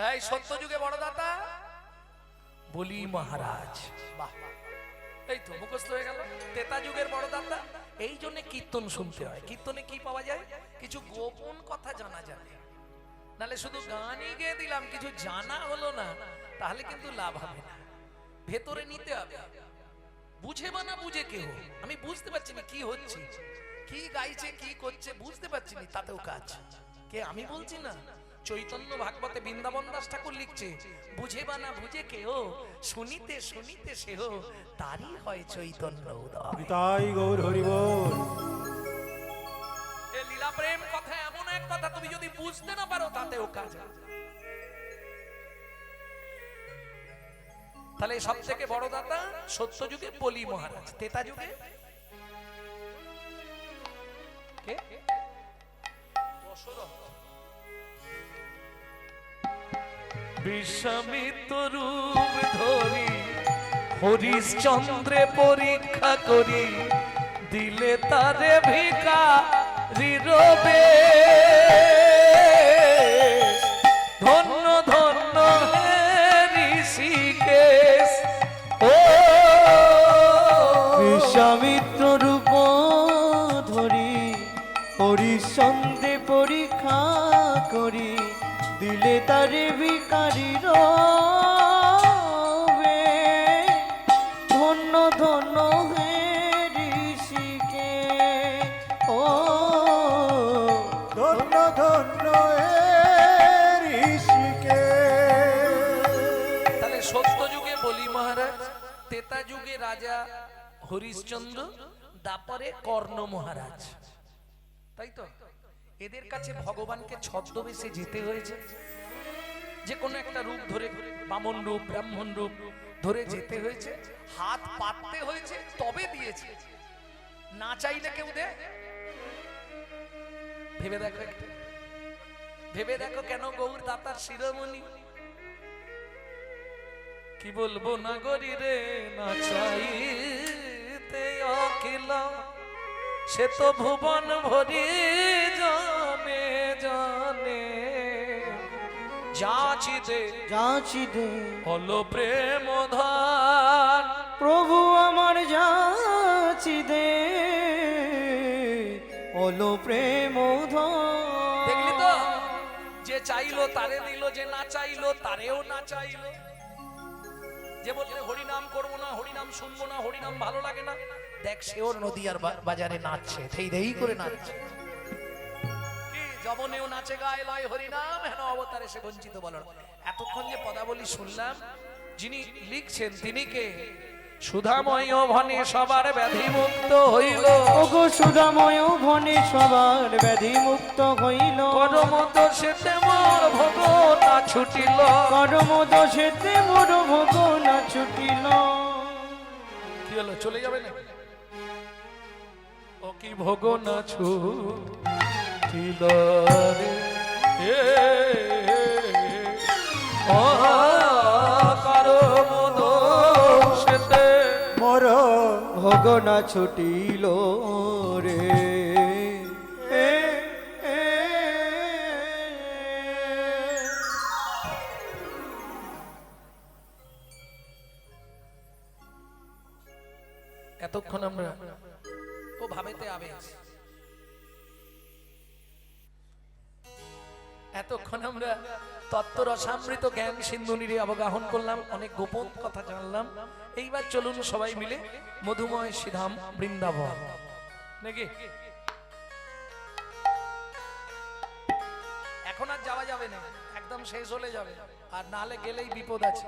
এই সত্য যুগে বড় দাতা বলি মহারাজ বাহ এই তো মুখস্থ হয়ে গেল তেতা যুগের বড় দাতা এই জন্য কীর্তন শুনতে হয় কীর্তনে কি পাওয়া যায় কিছু গোপন কথা জানা যায় নালে শুধু গানই গেয়ে দিলাম কিছু জানা হলো না তাহলে কিন্তু লাভ হবে না ভেতরে নিতে হবে বুঝে বা না বুঝে কেউ আমি বুঝতে পারছি না কি হচ্ছে কি গাইছে কি করছে বুঝতে পারছি না তাতেও কাজ কে আমি বলছি না চৈতন্য ভাগবতে বৃন্দাবন দাস ঠাকুর লিখছে বুঝে বা না বুঝে কেহ শুনিতে শুনিতে সেহ তারই হয় চৈতন্য উদয় তাই গৌর হরি বল এ লীলা প্রেম কথা এমন এক কথা তুমি যদি বুঝতে না পারো তাতেও কাজ তাহলে সব থেকে বড় দাতা সত্য যুগে বলি মহারাজ তেতা যুগে কে দশরথ বিশ্বামিত্র রূপ ধরি হরিশ্চন্দ্রে পরীক্ষা করি দিলে তারে ভিখারি রবে ধন্য ধন্য হে ঋষিকেশ ও বিশ্বামিত্র রূপ ধরি হরিচন্দ্রে পরীক্ষা করি দিলে তারে ভিখারি রবে ধন্য ধন্য হে ঋষিকে ও ধন্য ধন্য হে ঋষিকে তাহলে সত্যযুগে বলি মহারাজ, তেতা যুগে রাজা হরিশ্চন্দ্র, দাপরে কর্ণ মহারাজ, তাই তো? এদের কাছে ভগবানকে ছদ্মবেশে যেতে হয়েছে, যে কোনো একটা রূপ ধরে, বামন রূপ, ব্রাহ্মণ রূপ ধরে যেতে হয়েছে, হাত পাততে হয়েছে, তবে দিয়েছে। না চাইলে কেউ দেয়? ভেবে দেখো একটু, ভেবে দেখো কেন গৌর দাতার শিরোমণি। কি বলবো না গরি রে, না চাইতে অখিল, সে তো ভুবন ভরি জানে জানে, যাচিতে যাচিতে হলো প্রেম ধান। প্রভু আমার যাচিতে হলো প্রেম দেখলি তো, যে চাইলো তারে দিল, যে না চাইলো তারেও না চাইলো। যে বললে হরিনাম করবো না, হরিনাম শুনবো না, হরিনাম ভালো লাগে না, দেখ সেও নদীয়ার বাজারে নাচছে, থেই দেই করে নাচছে। কি জবনেও নাচে গায়ে লয় হরিনাম, হেন অবতারে সে বঞ্চিত বলো। এতক্ষণ যে পদাবলী শুনলাম, যিনি লিখছেন তিনি কে? সুধাময় ভনে সবার ব্যাধি মুক্ত হইল, ওগো সুধাময় ভনে সবার ব্যাধি মুক্ত হইল, কর্ম দোষেতে মোর ভোগ না ছুটিল, কর্ম দোষেতে মোর ভোগ না ছুটিল। কি হলো, চলে যাবে না? ও কি ভোগ না ছুটিল রে, এ ও কর্ম দোষেতে মোর ভোগ না ছুটিল রে। এতক্ষণ আমরা ও ভাবেতে আবেশ, এতক্ষণ আমরা তত্ত্ব রসামৃত জ্ঞান সিন্ধু নিরে অবগাহন করলাম, অনেক গোপন কথা জানলাম। এইবার চলুন সবাই মিলে মধুময় শ্রীধাম বৃন্দাবন, নাকি? এখন আর যাওয়া যাবে না, একদম শেষ হলে যাবে, আর নালে গেলেই বিপদ আছে।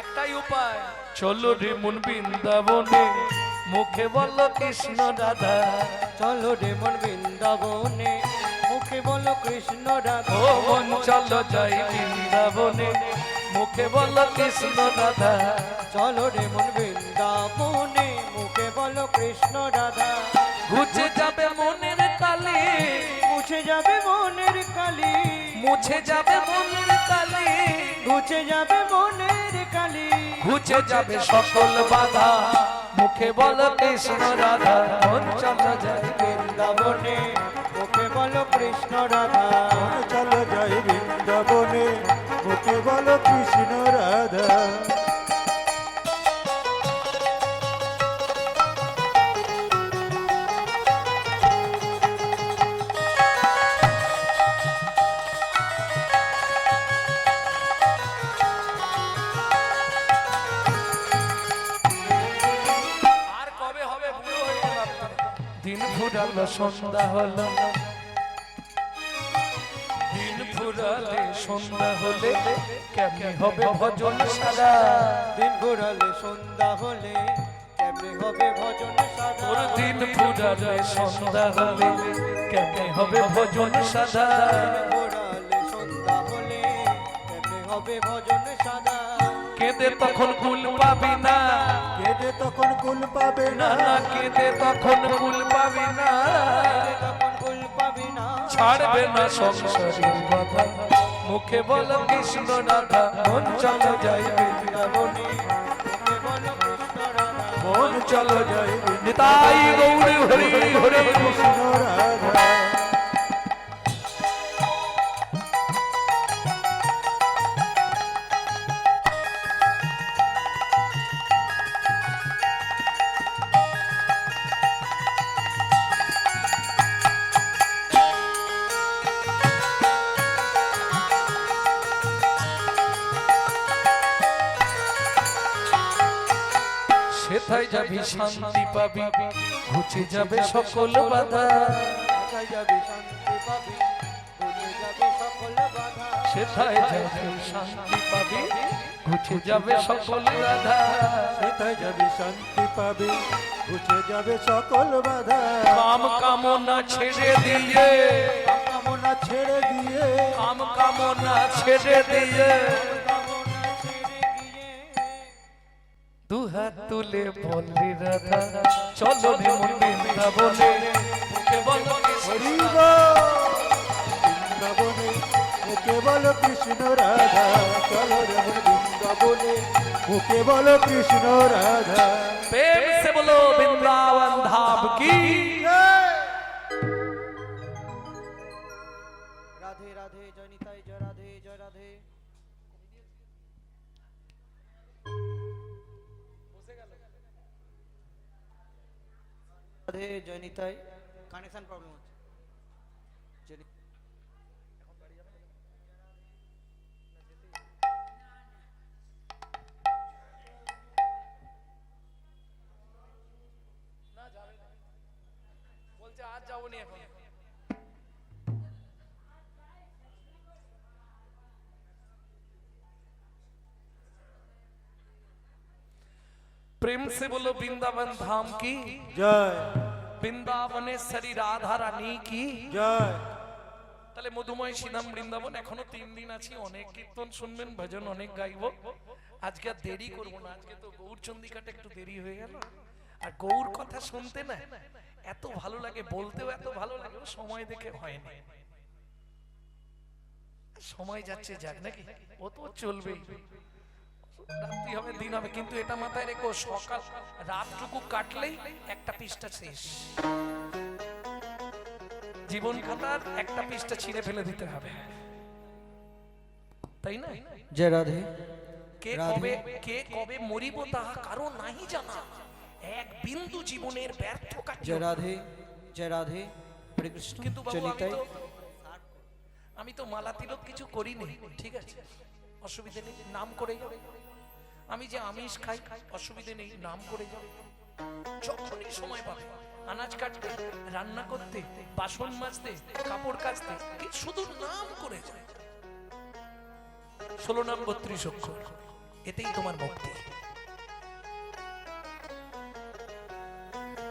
একটাই উপায়, চলো রে মন বৃন্দাবনে, মুখে বল কৃষ্ণ রাধা। চলো রে মন বৃন্দাবনে, মুখে বলো কৃষ্ণ রাধা। ও মন চলো যাই বৃন্দাবনে, মুখে বল কৃষ্ণ রাধা। চলো রে মন বৃন্দাবনে, মুখে বলো কৃষ্ণ রাধা। ঘুচে যাবে মনের কালি, মুছে যাবে মনের কালি, মুছে যাবে মনের কালি, ঘুচে যাবে মনের কালি। ঘুচে যাবে সকল বাধা, মুখে বল কৃষ্ণ রাধা। মন চলো যাই বৃন্দাবনে, মুখে বলো কৃষ্ণ রাধা। চলো যাই বৃন্দাবনে, মুখে বলো কৃষ্ণ রাধা। আর কবে হবে, বুড়ো হয়ে গেলাম তো। দিন ফুরালো সন্ধ্যা হলো, দিন ফুরালে সন্ধ্যা হলে কেমনে হবে ভজন সারা। দিন ঘুরালে সন্ধ্যা হলে কেমনে হবে ভজন সাধা। তোর দিন ফুরালে সন্ধ্যা হলে কেমনে হবে ভজন সাধা। ঘোরালে সন্ধ্যা হলে কেমনে হবে ভজন সাধা। কেঁদে তখন কুল পাবি না, কেঁদে তখন কুল পাবে না না, না কেঁদে তখন কুল পাবি না। তখন কুল পাবি না, ছাড়বে না সংসারের কথা, মুখে বল কৃষ্ণ রাধা। মন চলো যাই বৃন্দাবনে, মুখে বলো কৃষ্ণ রাধা। মন চলো যাই নিতাই গৌর হরি হরি। কৃষ্ণ রাধা। সেথায় যাবি শান্তি পাবি, ঘুচে যাবে সকল বাধা। কোথায় যাবি শান্তি পাবি, ভুলে যাবে সকল বাধা। সেথায় যাবি শান্তি পাবি, ঘুচে যাবে সকল বাধা। সেথায় যাবি শান্তি পাবি, ঘুচে যাবে সকল বাধা। কাম কামনা ছেড়ে দিয়ে, কামনা ছেড়ে দিয়ে, কাম কামনা ছেড়ে দিয়ে, দুহাত তুলে বললি রাধা চলো রে মন বৃন্দাবনে, মুখে বলো হরি গো বৃন্দাবনে, মুখে বলো কৃষ্ণ রাধা। চলো রে মন বৃন্দাবনে, মুখে বলো কৃষ্ণ রাধা। प्रेम से बोलो वृंदावन धाम की। রাধে রাধে জয় নিতাই, জয় রাধে জয় রাধে। রাধে জয় নিতাই, কানেকশন প্রবলেম হচ্ছে। বলছে আজ যাবো নি এখন। प्रेम से बोलो वृंदावन धाम की জয় বৃন্দাবনেশ্বরী রাধা রানী কি জয়। তাহলে মধুময় শ্রীধাম বৃন্দাবন এখনো 3 দিন আছি, অনেক কীর্তন শুনবেন, ভজন অনেক গাইবো। আজকে আর দেরি করবো না, আজকে তো গৌর চন্দ্রিকাটা একটু দেরি হয়ে গেল। আর গৌর কথা শুনতে না এত ভালো লাগে, বলতেও এত ভালো লাগে, ও সময় দেখে হয় না। সময় যাচ্ছে যাক নাকি, ও তো চলবেই, রাত্রি হবে দিন হবে, কিন্তু এটা মাথায় রেখো সকাল রাতটুকু কাটলেই একটা পৃষ্ঠা শেষ। জীবন খাতার একটা পৃষ্ঠা ছিঁড়ে ফেলে দিতে হবে, তাই না? জয় রাধে। কে কবে মরিব তাহা কারো নাহি জানা, এক বিন্দু জীবনের ব্যর্থ কার্য। জয় রাধে জয় রাধে, হরে কৃষ্ণ। কিন্তু বাবু জয় নিতাই। আমি তো মালা তিলক কিছু করিনি, ঠিক আছে, অসুবিধা নেই, নাম করে যাবে। আমি যে আমিষ খাই অসুবিধা নেই, নাম করে যাবে। যখনই সময় পাবে আনাজ কাটতে, রান্না করতে, বাসন মাজতে, কাপড় কাচতে, কি শুধু নাম করে যায়। 16 নাম 32 অক্ষর, এতেই তোমার মুক্তি।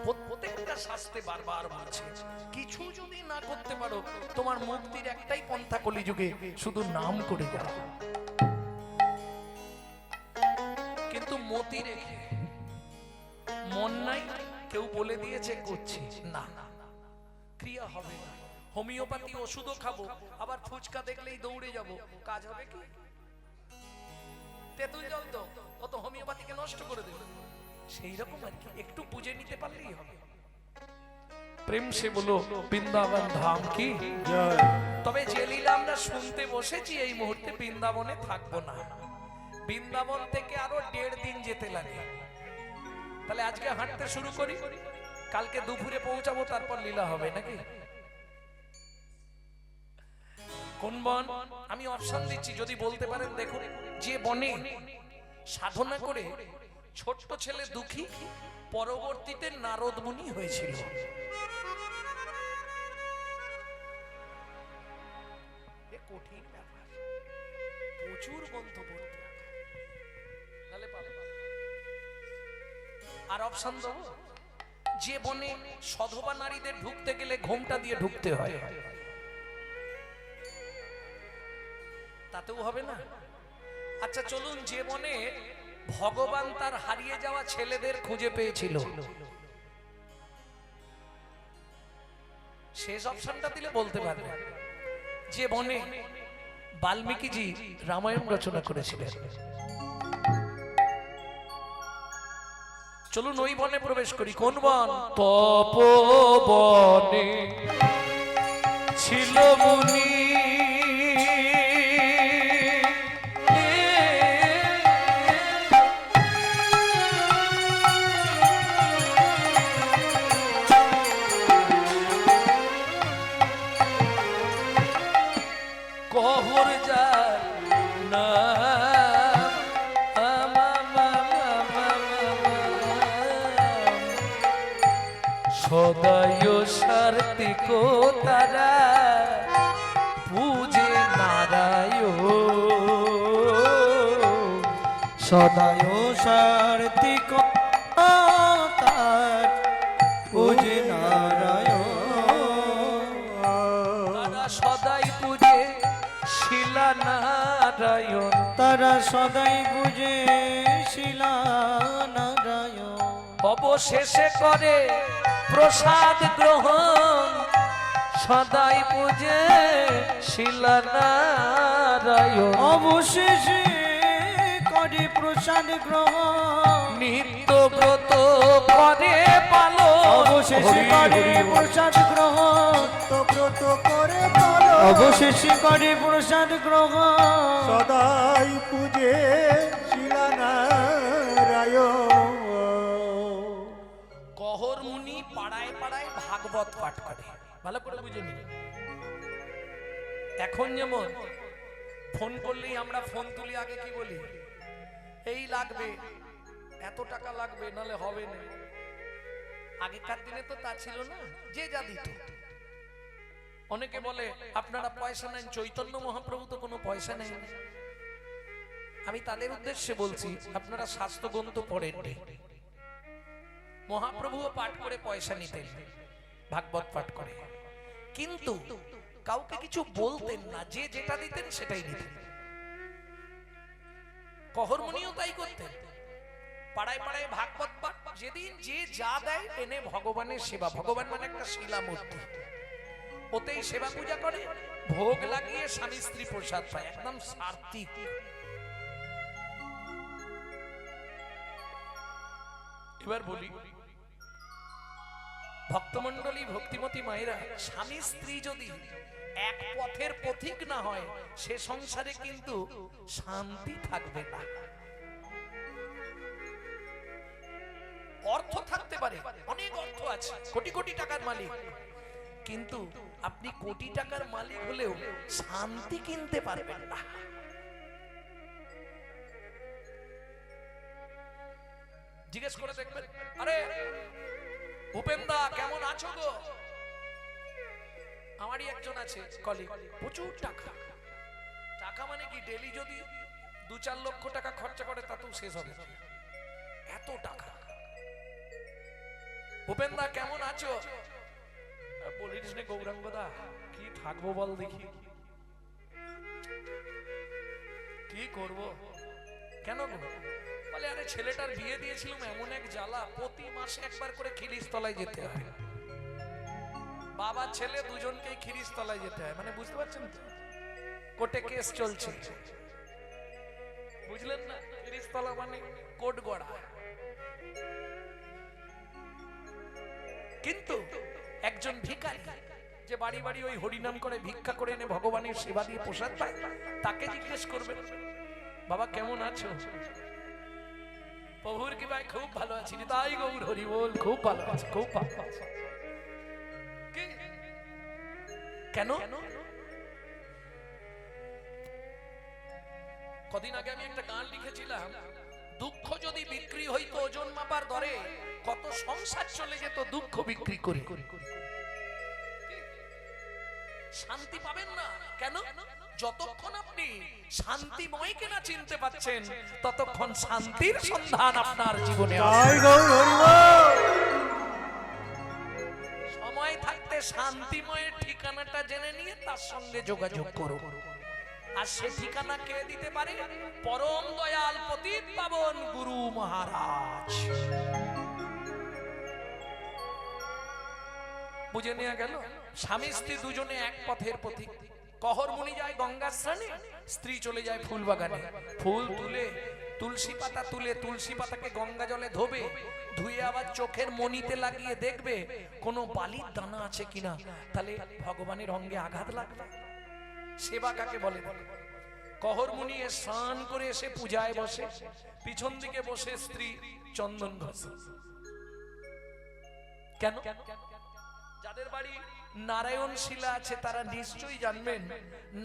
প্রত্যেকটা শাস্ত্রে বারবার বলছে কিছু যদি না করতে পারো তোমার মুক্তির একটাই পন্থা কলিযুগে, শুধু নাম করে যাও। কিন্তু মতি রেখে মন নাই, কেউ বলে দিয়েছে করছি না, ক্রিয়া হবে না। হোমিওপ্যাথি ওষুধও খাবো, আবার ফুচকা দেখলেই দৌড়ে যাব, কাজ হবে কি? তেঁতুল জল তো ও তো হোমিওপ্যাথিকে নষ্ট করে দেবে। সেই রকম আর কি, একটু বুঝে নিতে পারলেই হবে। প্রেম সে বলো বৃন্দাবন ধাম কি জয়। তবে যে লীলা আমরা শুনতে বসেছি এই মুহূর্তে বৃন্দাবনে থাকবো না, বৃন্দাবন থেকে আরো 1.5 দিন যেতে লাগে। তাহলে আজকে হাঁটতে শুরু করি, কালকে দুপুরে পৌঁছাবো, তারপর লীলা হবে নাকি? কোন বন? আমি অপশন দিচ্ছি, যদি বলতে পারেন দেখুন। যে বনে সাধনা করে ছোট্ট ছেলে দুঃখী, পরবর্তীতে নারদ মুনি হয়েছিল। কঠিন ব্যাপার, প্রচুর গ্রন্থ পড়তে হবে, নাহলে পাবে। আর অপশন দেব, যে বনে সধবা নারীদের ঢুকতে গেলে ঘোমটা দিয়ে ঢুকতে হয়, তাতেও হবে না। আচ্ছা চলুন, যে বনে ভগবান তার হারিয়ে যাওয়া ছেলেদের খুঁজে পেয়েছিল, শেষ অপশনটা দিলে বলতে পারবে। যে বনে বাল্মীকিজি রামায়ণ রচনা করেছিলেন, চলুন ওই বনে প্রবেশ করি। কোন বন? তপবনে ছিল মুনি, কহর যার নাম সদাই সার্থিক তারা পূজে নারায়ণ, সদায় সার্থিক তার পূজে নারায়ণ, তারা সদাই পূজে শিলা নারায়ণ, তারা সদাই পূজে শিলা নারায়ণ, অবশেষে করে প্রসাদ গ্রহণ, সদাই পূজে শিলা নারায়ণ, অবশেষে করে প্রসাদ গ্রহণ, নিত্য ব্রত করে পালন, অবশেষে করে প্রসাদ গ্রহণ, তো ব্রত করে পালন, অবশেষে করে প্রসাদ গ্রহণ, সদাই পূজে শিলা নারায়ণ। কহর মুনি পাড়ায় পাড়ায় ভাগবত পাঠ করে, ভালো করে বুঝে নিন। এখন যেমন ফোন করলেই আমরা ফোন তুলি, আগে কি বলি, এই লাগবে, এত টাকা লাগবে, নালে হবে না। আগেকার দিনে তো তা ছিল না, যে যা দিত। অনেকে বলে আপনারা পয়সা নেন, চৈতন্য মহাপ্রভু তো কোনো পয়সা নেন। আমি তাদের উদ্দেশ্যে বলছি, আপনারা শাস্ত্র গ্রন্থ পড়েন, মহাপ্রভুও পাঠ করে পয়সা নিতেন, ভাগবত পাঠ করে, কিন্তু কাউকে কিছু বলতেন না, যে যেটা দিতেন সেটাই দিতেন। কহরমণিও তাই করতেন, পাড়ায় পাড়ায় ভাগবত পাঠ, যেদিন যে যা দেয় এনে ভগবানের সেবা, ভগবান মানে একটা শিলা মূর্তি, ওতেই সেবা পূজা করে, ভোগ লাগিয়ে স্বামী স্ত্রী প্রসাদ পায়, একদম সার্থিক। এবার বলি, ভক্তমণ্ডলী ভক্তিমতী মায়েরা, স্বামী স্ত্রী যদি এক পথের পথিক না হয়, সে সংসারে কিন্তু শান্তি থাকবে না। অর্থ থাকতে পারে, অনেক অর্থ আছে, কোটি কোটি টাকার মালিক, কিন্তু আপনি কোটি টাকার মালিক হলেও শান্তি কিনতে পারবেন না। জিজ্ঞেস করে দেখবেন, আরে ভূপেন্দা কেমন আছো গো? আমারই একজন আছে কলিগ, প্রচুর টাকা, টাকা মানে কি, ডেলি যদি 2-4 লক্ষ টাকা খরচা করে তাতেও শেষ হবে, এত টাকা। ভূপেন্দা কেমন আছো? বলিস নে গৌরাঙ্গদা, কি থাকবো বল দেখি, কি করব, কেন গো? বলে আরে ছেলেটার বিয়ে দিয়েছিলাম, এমন এক জ্বালা, প্রতি মাসে একবার করে খিরিস তলায় যেতে হয়, বাবা ছেলে দুজনকেই খিরিস তলায় যেতে হয়, মানে বুঝতে পারছেন তো, কোর্টে কেস চলছে, বুঝলেন না? খিরিস তলা মানে কোর্ট গড়া। কিন্তু একজন ভিখারি যে বাড়ি বাড়ি ওই হরিনাম করে ভিক্ষা করে এনে ভগবানের সেবা দিয়ে প্রসাদ পায়, তাকে জিজ্ঞেস করবেন, বাবা কেমন আছো? প্রভুর কি ভাই খুব ভালো আছি, তাই গৌর হরি বল, খুব ভালো আছে, খুব ভালো আছে। কেন? কদিন আগে আমি একটা গান লিখেছিলাম, দুঃখ যদি বিক্রি হইতো ওজন মাপার দরে, কত সংসার চলে যেত দুঃখ বিক্রি করে। শান্তি পাবেন না কেন? যতক্ষণ আপনি শান্তিময়কে না চিনতে পাচ্ছেন, ততক্ষণ শান্তির সন্ধান আপনার জীবনে সময় থাকতে শান্তিময়ের ঠিকানাটা জেনে নিয়ে তার সঙ্গে যোগাযোগ করুন। আর সে ঠিকানা কে দিতে পারে? পরম দয়াল পতিত পাবন গুরু মহারাজ। বুঝে নেওয়া গেল, স্বামী স্ত্রী দুজনে এক পথের পথিক। কহর মুনি যায় গঙ্গার স্নানে, স্ত্রী চলে যায় ফুল বাগানে, ফুল তুলে তুলসী পাতা তুলে তুলসী পাতাকে গঙ্গা জলে ধোবে, ধুয়ে আবার চোখের মণিতে লাগিয়ে দেখবে কোনো বালির দানা আছে কিনা, তাহলে ভগবানের অঙ্গে আঘাত লাগবে। সেবা কাকে বলে? কহর মুনি স্নান করে এসে পূজায় বসে, পিছন দিকে বসে স্ত্রী চন্দন ঘষে। কেন? যাদের বাড়ি নারায়ণ শিলা আছে তারা নিশ্চয়ই জানবেন,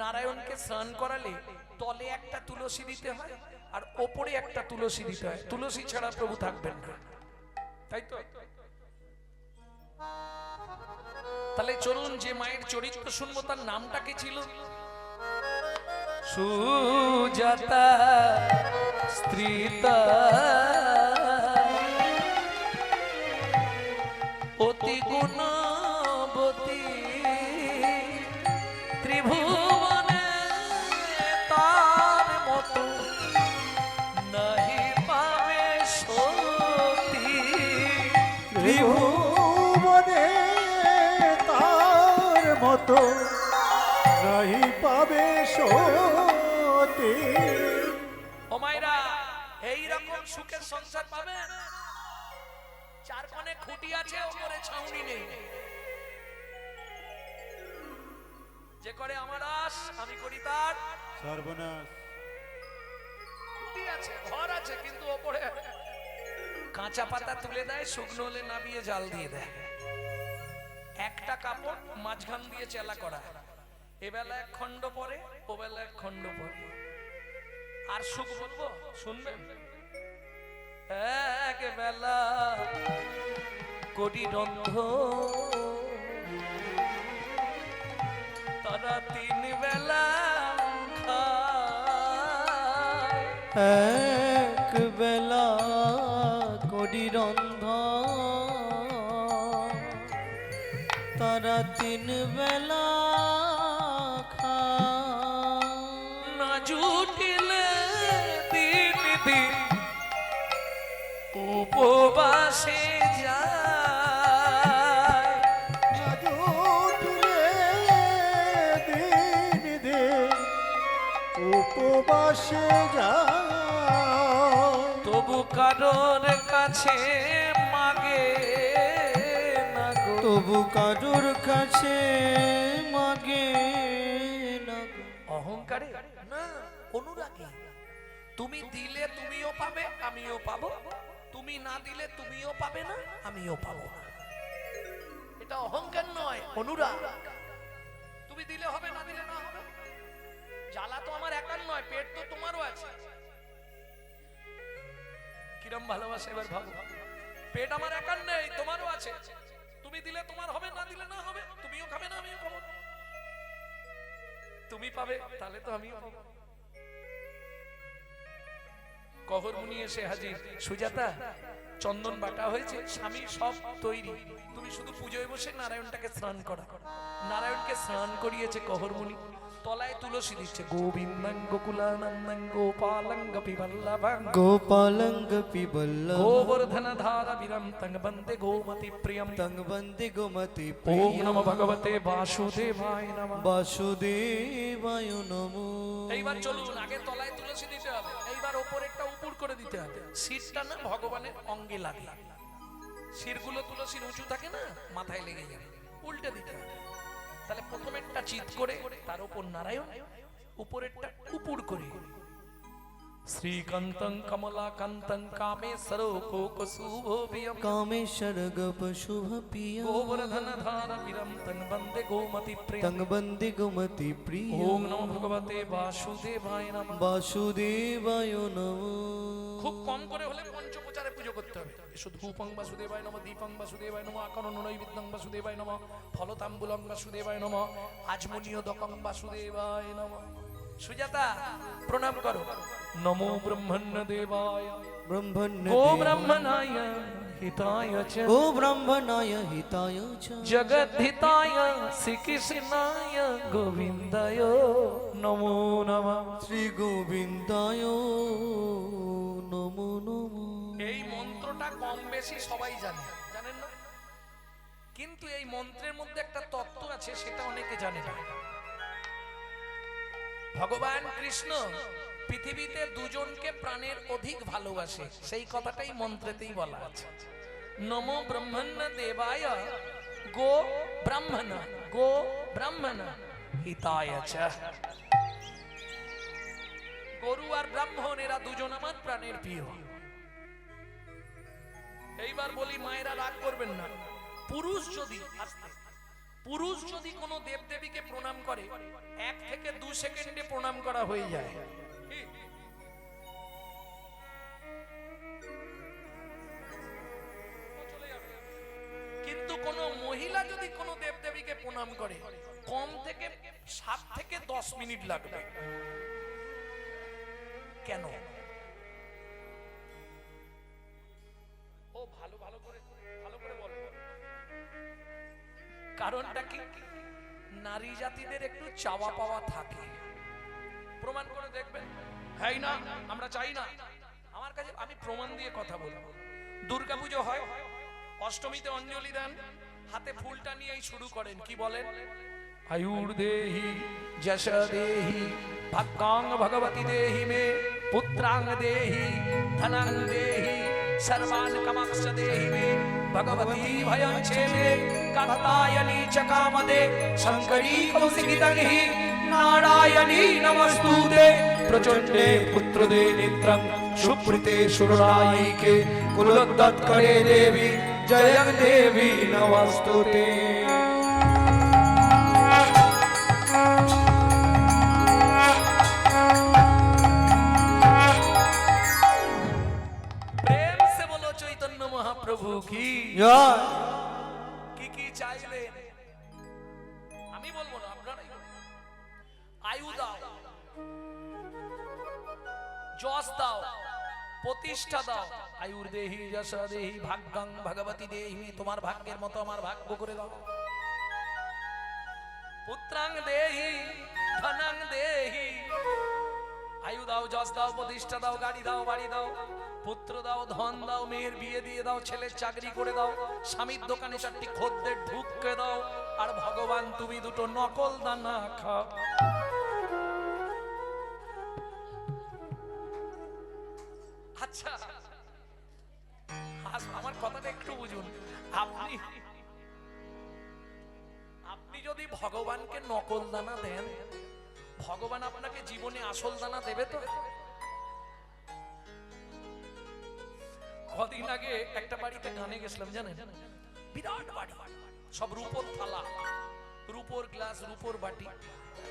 নারায়ণকে স্নান করালে তলে একটা তুলসী দিতে হয় আর ওপরে একটা তুলসী দিতে হয়, তুলসী ছাড়া প্রভু থাকবেন না, তাই তো? তাহলে চলুন যে মায়ের চরিত্র শুনবো তার নামটা কি ছিল? সুজাতা স্ত্রীতা অতি গুণবতী ত্রিভুবনে তার মতো নাহি পাবে সতী। ত্রিভুবনে তার মতো নাহি পাবে সতী। ও মায়েরা, এইরকম সুখের সংসার পাবেন? চার কোণে খুঁটি আছে, ওপরে ছাউনি নেই। যে করে আমার আশ, আমি করি তার সর্বনাশ। খুঁটি আছে, ঘর আছে, কিন্তু ওপরে কাঁচা পাতা তুলে দেয়, শুকনো হলে নামিয়ে জাল দিয়ে দেয়। একটা কাপড় মাঝখান দিয়ে চেলা করা, এবেলা এক খণ্ড পরে, ওবেলা এক খণ্ড পরে। আর সুখ বলবো, শুনবেন? এক বেলা কোটি রন্ধ, তারা তিন বেলা খায়। এক বেলা করি রন্ধা, তারা তিন বেলা খায়। না জুটিলে দিন দিন উপবাসে যায়। আজ উঠলে দিন দিন উপবাসে যায়। তবু কারোর কাছে মাগে না গো। তবু কারোর কাছে মাগে না গো। অহংকারে না, অনুরাগে। তুমি দিলে তুমিও পাবে, আমিও পাবো। তুমি না দিলে তুমিও পাবে না, আমিও পাবো না। এটা অহংকার নয়, অনুরাগ। তুমি দিলে হবে, না দিলে না হবে। জ্বালা তো আমার একার নয়, পেট তো তোমারও আছে। কিরম ভালোবাসা এবার ভাবো। পেট আমার একার নেই, তোমারও আছে। তুমি দিলে তোমার হবে, না দিলে না হবে। তুমিও খাবে না, আমিও খাবো। তুমি পাবে, তাহলে তো আমিও পাবো। কহর মুনি এসে হাজির। সুজাতা, চন্দন বাটা হয়েছে, স্বামী সব তৈরি, তুমি শুধু পুজোয় বসে নারায়ণটাকে স্নান করা। নারায়ণকে স্নান করিয়েছে কহর মুনি। তলায় তুলসী দিচ্ছে। গোবিন্দং গোকুলানন্দং গোপালং গোপীবল্লভং গোপালঙ্গ পিবল্লভ গোবর্ধন ধারা বিরম তং বন্দে গোমতি প্রিয়ম। তং বন্দে গোমতি ওম প্রিয়। নমো ভগবতে বাসুদেবায় নমঃ। বাসুদেবায় নমো। এইবার চলুন, আগে তলায় তুলসী দিতে হবে, এইবার ওপরেরটা উপর করে দিতে হবে। শিরটা না ভগবানের অঙ্গে লাগে। শিরগুলো তুলসীর উঁচু থাকে না, মাথায় লেগে যাবে, উল্টে দিতে হবে। তাহলে প্রথমেরটা চিৎ করে, তার উপর নারায়ণ, উপরেরটা উপুর করে। শ্রীকান্তং কমলাকান্তং কামেশ্বর কোকশুভোভিয়ম কামেশ্বর গপ শুভ প্রিয়। গোবর্ধন ধারা বিরম তং বন্দে গোমতি প্রিয়ম। তং বন্দে গোমতি প্রিয়। ওম নমো ভগবতে বাসুদেবায় নমঃ। বাসুদেবায় নমো। খুব কম করে হলে পঞ্চপ্রচারে পুজো করতে হবে। এসো ধূপং বাসুদেবায় নমঃ, দীপং বাসুদেবায় নমঃ, আকরণ নৈবেদ্যং বাসুদেবায় নমঃ, ফলতাম্বুলং বাসুদেবায় নমঃ, আজমনীয়দকং বাসুদেবায় নমঃ। সুজাতা, প্রণাম করো। নমো ব্রহ্মণ্য দেবায় ব্রহ্মণ্য গো ব্রহ্মণায় হিতায় চ গো ব্রাহ্মণায় হিতায় চ জগদ্ধিতায় শ্রীকৃষ্ণায় গোবিন্দায় নমো নমঃ। শ্রী গোবিন্দায় নমো নমো। এই মন্ত্রটা কম বেশি সবাই জানে, জানেন না? কিন্তু এই মন্ত্রের মধ্যে একটা তত্ত্ব আছে, সেটা অনেকে জানে না। ভগবান কৃষ্ণ পৃথিবীতে দুজনকে প্রাণের অধিক ভালোবাসে, সেই কথাটাই মন্ত্রেতেই বলা আছে। নমো ব্রহ্মণ্য দেবায় গো ব্রাহ্মণ গো ব্রাহ্মণ হিতায় চ। গরু আর ব্রাহ্মণ এরা দুজন আমার প্রাণের প্রিয়। এইবার বলি, মায়েরা রাগ করবেন না। পুরুষ যদি কোনো দেবদেবীকে প্রণাম করে, 1 থেকে 2 সেকেন্ডে প্রণাম করা হয়ে যায়। কিন্তু কোনো মহিলা যদি কোনো দেবদেবীকে প্রণাম করে কম থেকে 7 থেকে 10 মিনিট লাগবে। কেন? ও ভালো করে বল। কারণটা কি? নারী জাতিদের একটু চাওয়া পাওয়া থাকে। প্রমাণ করে দেখবেন। হ্যাঁ না, আমরা চাই না। আমার কাছে আমি প্রমাণ দিয়ে কথা বলবো। দুর্গাপুজো হয়, অষ্টমীতে অঞ্জলি দেন, হাতে ফুলটা নিয়েই শুরু করেন। কি বলেন? আয়ুর দেহি যশ দেহি ভাগ্যাং ভগবতী দেহি মে পুত্রাং দেহি ধনাং দেহি सर्वान् कामांश्च देहि मे भगवती भयं छेदे कात्यायनी च कामदे शंकरी कौशिकितङ्गी नारायणी नमस्तुते प्रचंडे पुत्रदे नेत्रं सुप्रीते सुररायिके कुलोद्गतकरे देवी जयं देवी नमस्तुते। প্রভু কি কি চাইলেন আমি বলবো না, আপনারাই বলুন। আয়ু দাও, যশ দাও, প্রতিষ্ঠা দাও। আয়ুর দেহি যশ দেহি ভাগ্যাং ভগবতী দেহি, তোমার ভাগ্যের মতো আমার ভাগ্য করে দাও। পুত্রাং দেহি ধনাং দেহি, আয়ু দাও, যশ দাও, প্রতিষ্ঠা দাও, গাড়ি দাও, বাড়ি দাও, পুত্র দাও, ধন দাও, মেয়ের বিয়ে দিয়ে দাও, ছেলের চাকরি করে দাও, স্বামীর দোকানে 4টি খদ্দের ঢুককে দাও, আর ভগবান তুমি 2টো নকল দানা খাও। আচ্ছা আমার কথাটা একটু বুঝুন। আপনি যদি ভগবানকে নকল দানা দেন, ভগবান আপনাকে জীবনে আসল দানা দেবে তো? কদিন আগে একটা বাড়িতে গানে গেছিলাম, জানেন? বিরাট বাড়ি, সব রূপোর থালা, রূপোর গ্লাস, রূপোর বাটি।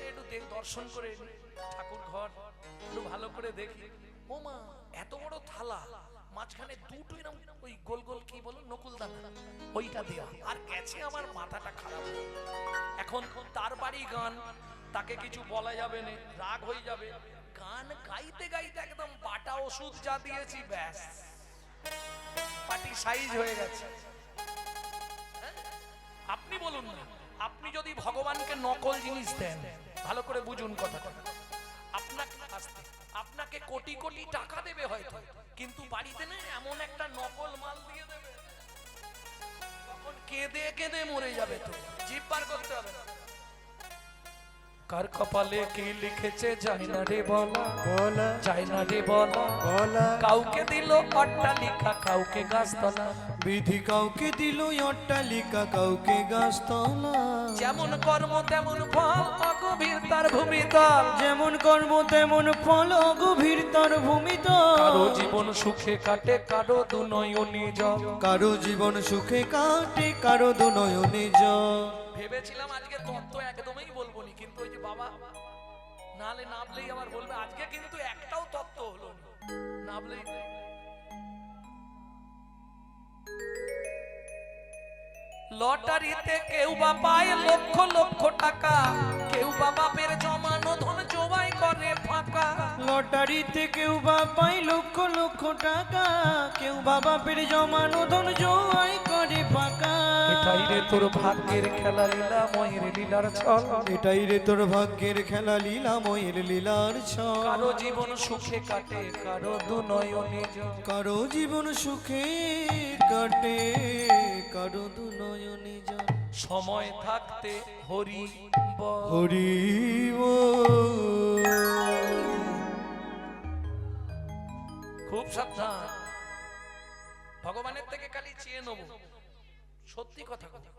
একটু দর্শন করে ঠাকুর ঘর একটু ভালো করে দেখি। ও মা, এত বড় থালা, মাঝখানে 2টো এরকম ওই গোল গোল কি বলো নকুল দানা, ওইটা দেওয়া। আর গেছে আমার মাথাটা খারাপ। এখন তার বাড়ি গান, তাকে কিছু বলা যাবে না, রাগ হয়ে যাবে। গান গাইতে গাইতে একদম বাটা ওষুধ যা দিয়েছি, ব্যাস পাটি সাইজ হয়ে গেছে। আপনি বলুন না, আপনি যদি ভগবানকে নকল জিনিস দেন, ভালো করে বুঝুন কথাটা, আপনাকে কোটি কোটি টাকা দেবে হয়তো, কিন্তু বাড়িতে না এমন একটা নকল মাল দিয়ে দেবে, তখন কেঁদে কেঁদে মরে যাবে। তো জিভ বার করতে হবে না। কার কপালে কি লিখেছে যায় না রে বলা, যায় না রে বলা। কাউকে দিল অট্টালিকা, কাউকে গাছতলা, বিধি কাউকে দিল অট্টালিকা, কাউকে গাছতলা। যেমন কর্ম তেমন ফল, অগভীর তার ভূমিতল। যেমন কর্ম তেমন ফল, অগভীর তার ভূমিতল। কারো জীবন সুখে কাটে, কারো দুনয়নে জল। কারো জীবন সুখে কাটে, কারো দুনয়নে জল। ভেবেছিলাম আজকে তত্ত্ব একদমই বলবো নি, কিন্তু ওই যে বাবা নালে নাবলেই আবার বলবে, আজকে কিন্তু একটাও তত্ত্ব হলো না, নাবলেই। লটারিতে কেউ বা পায় লক্ষ লক্ষ টাকা, কেউ বা বাপের জমানো ধন জবাই করে ফাঁকা। লটারিতে কেউ বা পায় লক্ষ লক্ষ টাকা, কেউ বা বাপের জমানো ধন জবাই করে ফাঁকা। এটাই রে তোর ভাগ্যের খেলা, লীলা ময়ের লীলার ছল। এটাই রে তোর ভাগ্যের খেলা, লীলা ময়ের লীলার ছল। কারো জীবন সুখে কাটে, কারো দুনয়নে জল। কারো জীবন সুখে কাটে, কারো দুনয়নে জল। সময় থাকতে হরি বল, হরি বল। খুব সাবধান। ভগবানের থেকে খালি চেয়ে নেব, সত্যি কথা কথা।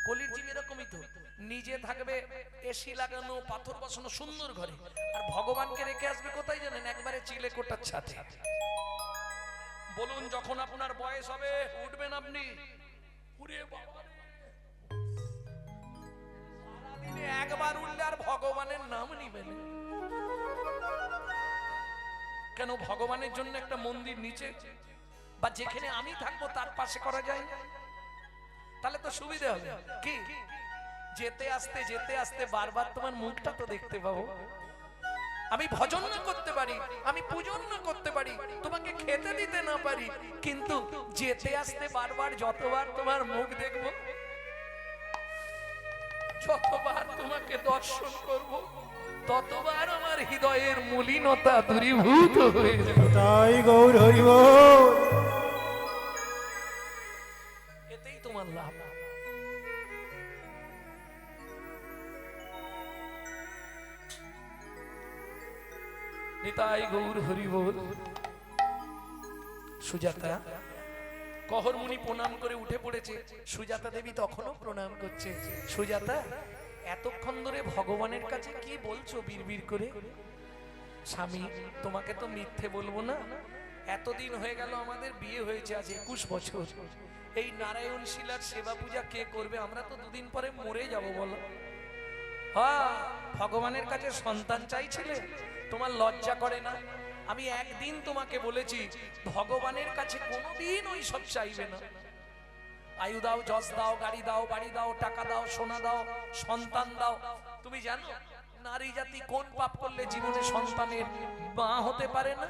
কলির জীব এরকমই তো, নিজে থাকবে এসি লাগানো, পাথর বসানো সুন্দর ঘরে, আর ভগবানকে রেখে আসবে কোথায় জানেন? একবারে চিলে কোটার ছাদে। বলুন, যখন আপনার বয়স হবে উঠবেন আপনি, উড়ে বাবা রে। সারাদিনে একবার উঠলে আর ভগবানের নাম নিবেন কেন? ভগবানের জন্য একটা মন্দির নিচে বা যেখানে আমি থাকবো তার পাশে করা যায় না? তাহলে তো সুবিধা হবে কি, যেতে আসতে বারবার তোমার মুখটা তো দেখতে পাবো। আমি ভজন না করতে পারি, আমি পূজন না করতে পারি, তোমাকে খেতে দিতে না পারি, কিন্তু যেতে আসতে বারবার যতবার তোমার মুখ দেখব, যতবার তোমাকে দর্শন করব, ততবার আমার হৃদয়ের মলিনতা দূরীভূত হয়ে যাবে। তাই গৌর হরি বল। এতেই তোমার লাভ। নিতাই গৌর হরি বল। সুজাতা, কহর মুনি প্রণাম করে উঠে পড়েছে, সুজাতা দেবী তখনও প্রণাম করছে। সুজাতা, এতক্ষণ ধরে ভগবানের কাছে কি বলছো বিড়বিড় করে? স্বামী, তোমাকে তো মিথ্যে বলবো না, এতদিন হয়ে গেল আমাদের বিয়ে হয়েছে, আজ 21 বছর। এই নারায়ণ শিলার সেবা পূজা কে করবে? আমরা তো দুদিন পরে মরে যাব, বলো। হ্যাঁ, ভগবানের কাছে সন্তান চাইছিলে, তোমার লজ্জা করে না? আমি একদিন তোমাকে বলেছি ভগবানের কাছে কোনোদিন ওই সব চাইবে না। আয়ু দাও, যশ দাও, গাড়ি দাও, বাড়ি দাও, টাকা দাও, সোনা দাও, সন্তান দাও। তুমি জানো নারী জাতি কোন পাপ করলে জীবনে সন্তানের মা হতে পারে না?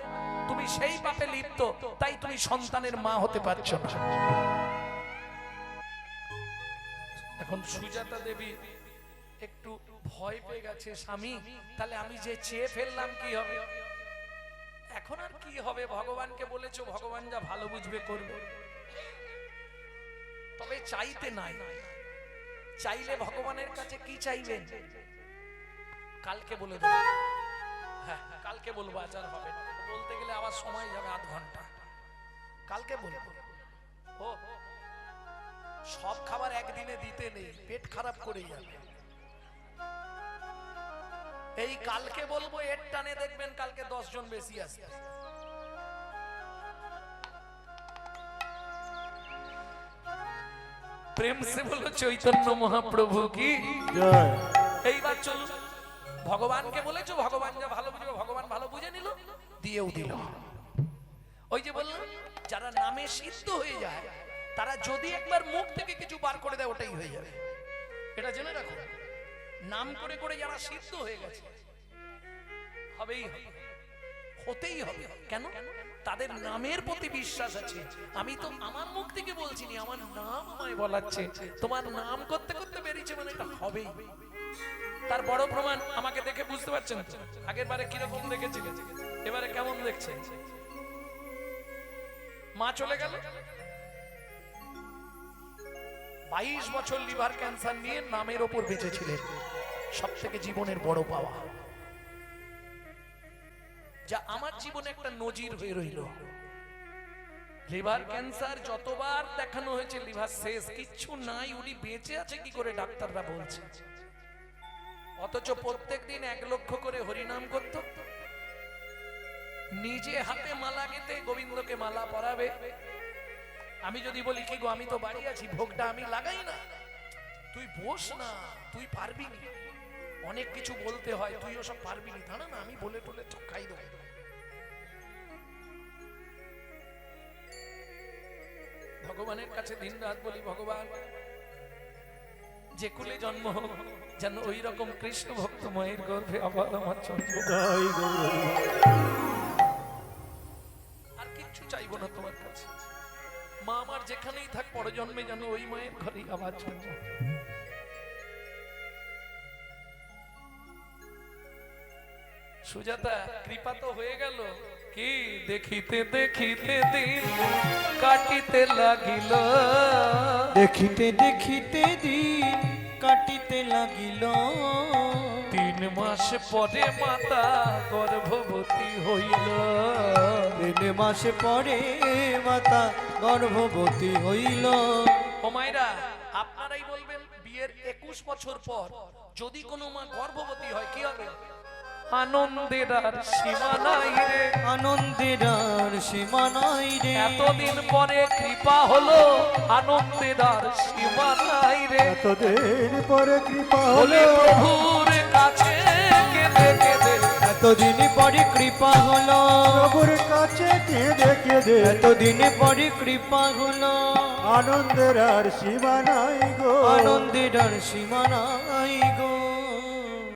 তুমি সেই পাপে লিপ্ত, তাই তুমি সন্তানের মা হতে পারছো না। এখন সুজাতা দেবী একটু ভয় পেয়ে গেছে, স্বামী তাহলে আমি যে চেয়ে ফেললাম কি হবে? এখন আর কি হবে? ভগবানকে বলেছো, ভগবান যা ভালো বুঝবে করবে। তবে চাইতে নাই, চাইলে ভগবানের কাছে কি চাইবেন কালকে বলে দেবো। হ্যাঁ, কালকে বলবো, আচার হবে না। বলতে গেলে আবার সময় যাবে আধ ঘন্টা, কালকে বলবো। ও, সব খাবার একদিনে দিতে নেই, পেট খারাপ করে যাবে। এই কালকে বলবো, এর টানে দেখবেন কালকে 10 জন বেশি আসবে। প্রেম সে বলো চৈতন্য মহাপ্রভু কি জয়। এইবার চলুন, ভগবানকে বলেছো, ভগবান যা ভালো বুঝবে, ভগবান ভালো বুঝে নিল, দিয়েও দিল। ওই যে বললাম, যারা নামে সিদ্ধ হয়ে যায়, তারা যদি একবার মুখ থেকে কিছু বার করে দেয়, ওটাই হয়ে যাবে। এটা জেনে রাখো, নাম করে করে যারা সিদ্ধ হয়ে গেছে, হবেই হবে, হতেই হবে। কেন? তাদের নামের প্রতি বিশ্বাস আছে। আমি তো আমার মুখ থেকে বলছি না, আমার নাম আমায় বলাচ্ছে। তোমার নাম করতে করতে বেরিয়েছে মানে এটা হবেই। তার বড় প্রমাণ আমাকে দেখে বুঝতে পারছেন তো? আগের বারে কিরকম দেখেছিলেন, এবারে কেমন দেখছেন? মা চলে গেল, 22 বছর লিভার ক্যান্সার নিয়ে নামের ওপর বেঁচেছিলেন। সব থেকে জীবনের বড় পাওয়া, যা আমার জীবনে একটা নজির হয়ে রইল। লিভার ক্যান্সার যতবার দেখানো হয়েছে, লিভার শেষ, কিচ্ছু নাই, উনি বেঁচে আছে কি করে ডাক্তাররা বলছে। অথচ প্রত্যেকদিন 1 লক্ষ করে হরিনাম করত, নিজে হাতে মালা গেতে গোবিন্দকে মালা পরাবে। আমি যদি বলি কি গো, আমি তো বাড়ি আছি, ভোগটা আমি লাগাই না, তুই বস না, তুই পারবি না, অনেক কিছু বলতে হয়, তুই ওসব পারবি না, না, আমি বলে টলে ঠকাই দেবো। ভগবানের কাছে দিন রাত বলি, ভগবান যে কুলে জন্ম হোক, যেন ওই রকম কৃষ্ণ ভক্ত মায়ের গর্ভে আবার আমার জন্ম। তাই গৌর হরি বল। আর কিচ্ছু চাইবো না তোমার কাছে, মা আমার যেখানেই থাক, পরজন্মে যেন ওই মায়ের ঘরেই আবার জন্ম। সুজাতা, কৃপা তো হয়ে গেল, কি দেখিতে দেখিতে দিন কাটিতে লাগিল, দেখিতে দেখিতে দিন কাটিতে লাগিল। 3 মাস পরে মাতা গর্ভবতী হইল। 3 মাস পরে মাতা গর্ভবতী হইল। ও মায়েরা, আপনারাই বলবেন, বিয়ের 21 বছর পর যদি কোনো মা গর্ভবতী হয় কি হবে? আনন্দের আর সীমা নাই রে, আনন্দের আর সীমা নাই রে। এতদিন পরে কৃপা হলো, আনন্দের আর সীমা নাই রে। এতদিন পরে কৃপা বলে হলো, প্রভুর কাছে কেঁদে কেঁদে এতদিন পরে কৃপা হলো, প্রভুর কাছে কেঁদে কেঁদে এতদিন পরে কৃপা হলো, আনন্দের আর সীমা নাই গো, আনন্দের আর সীমা নাই গো।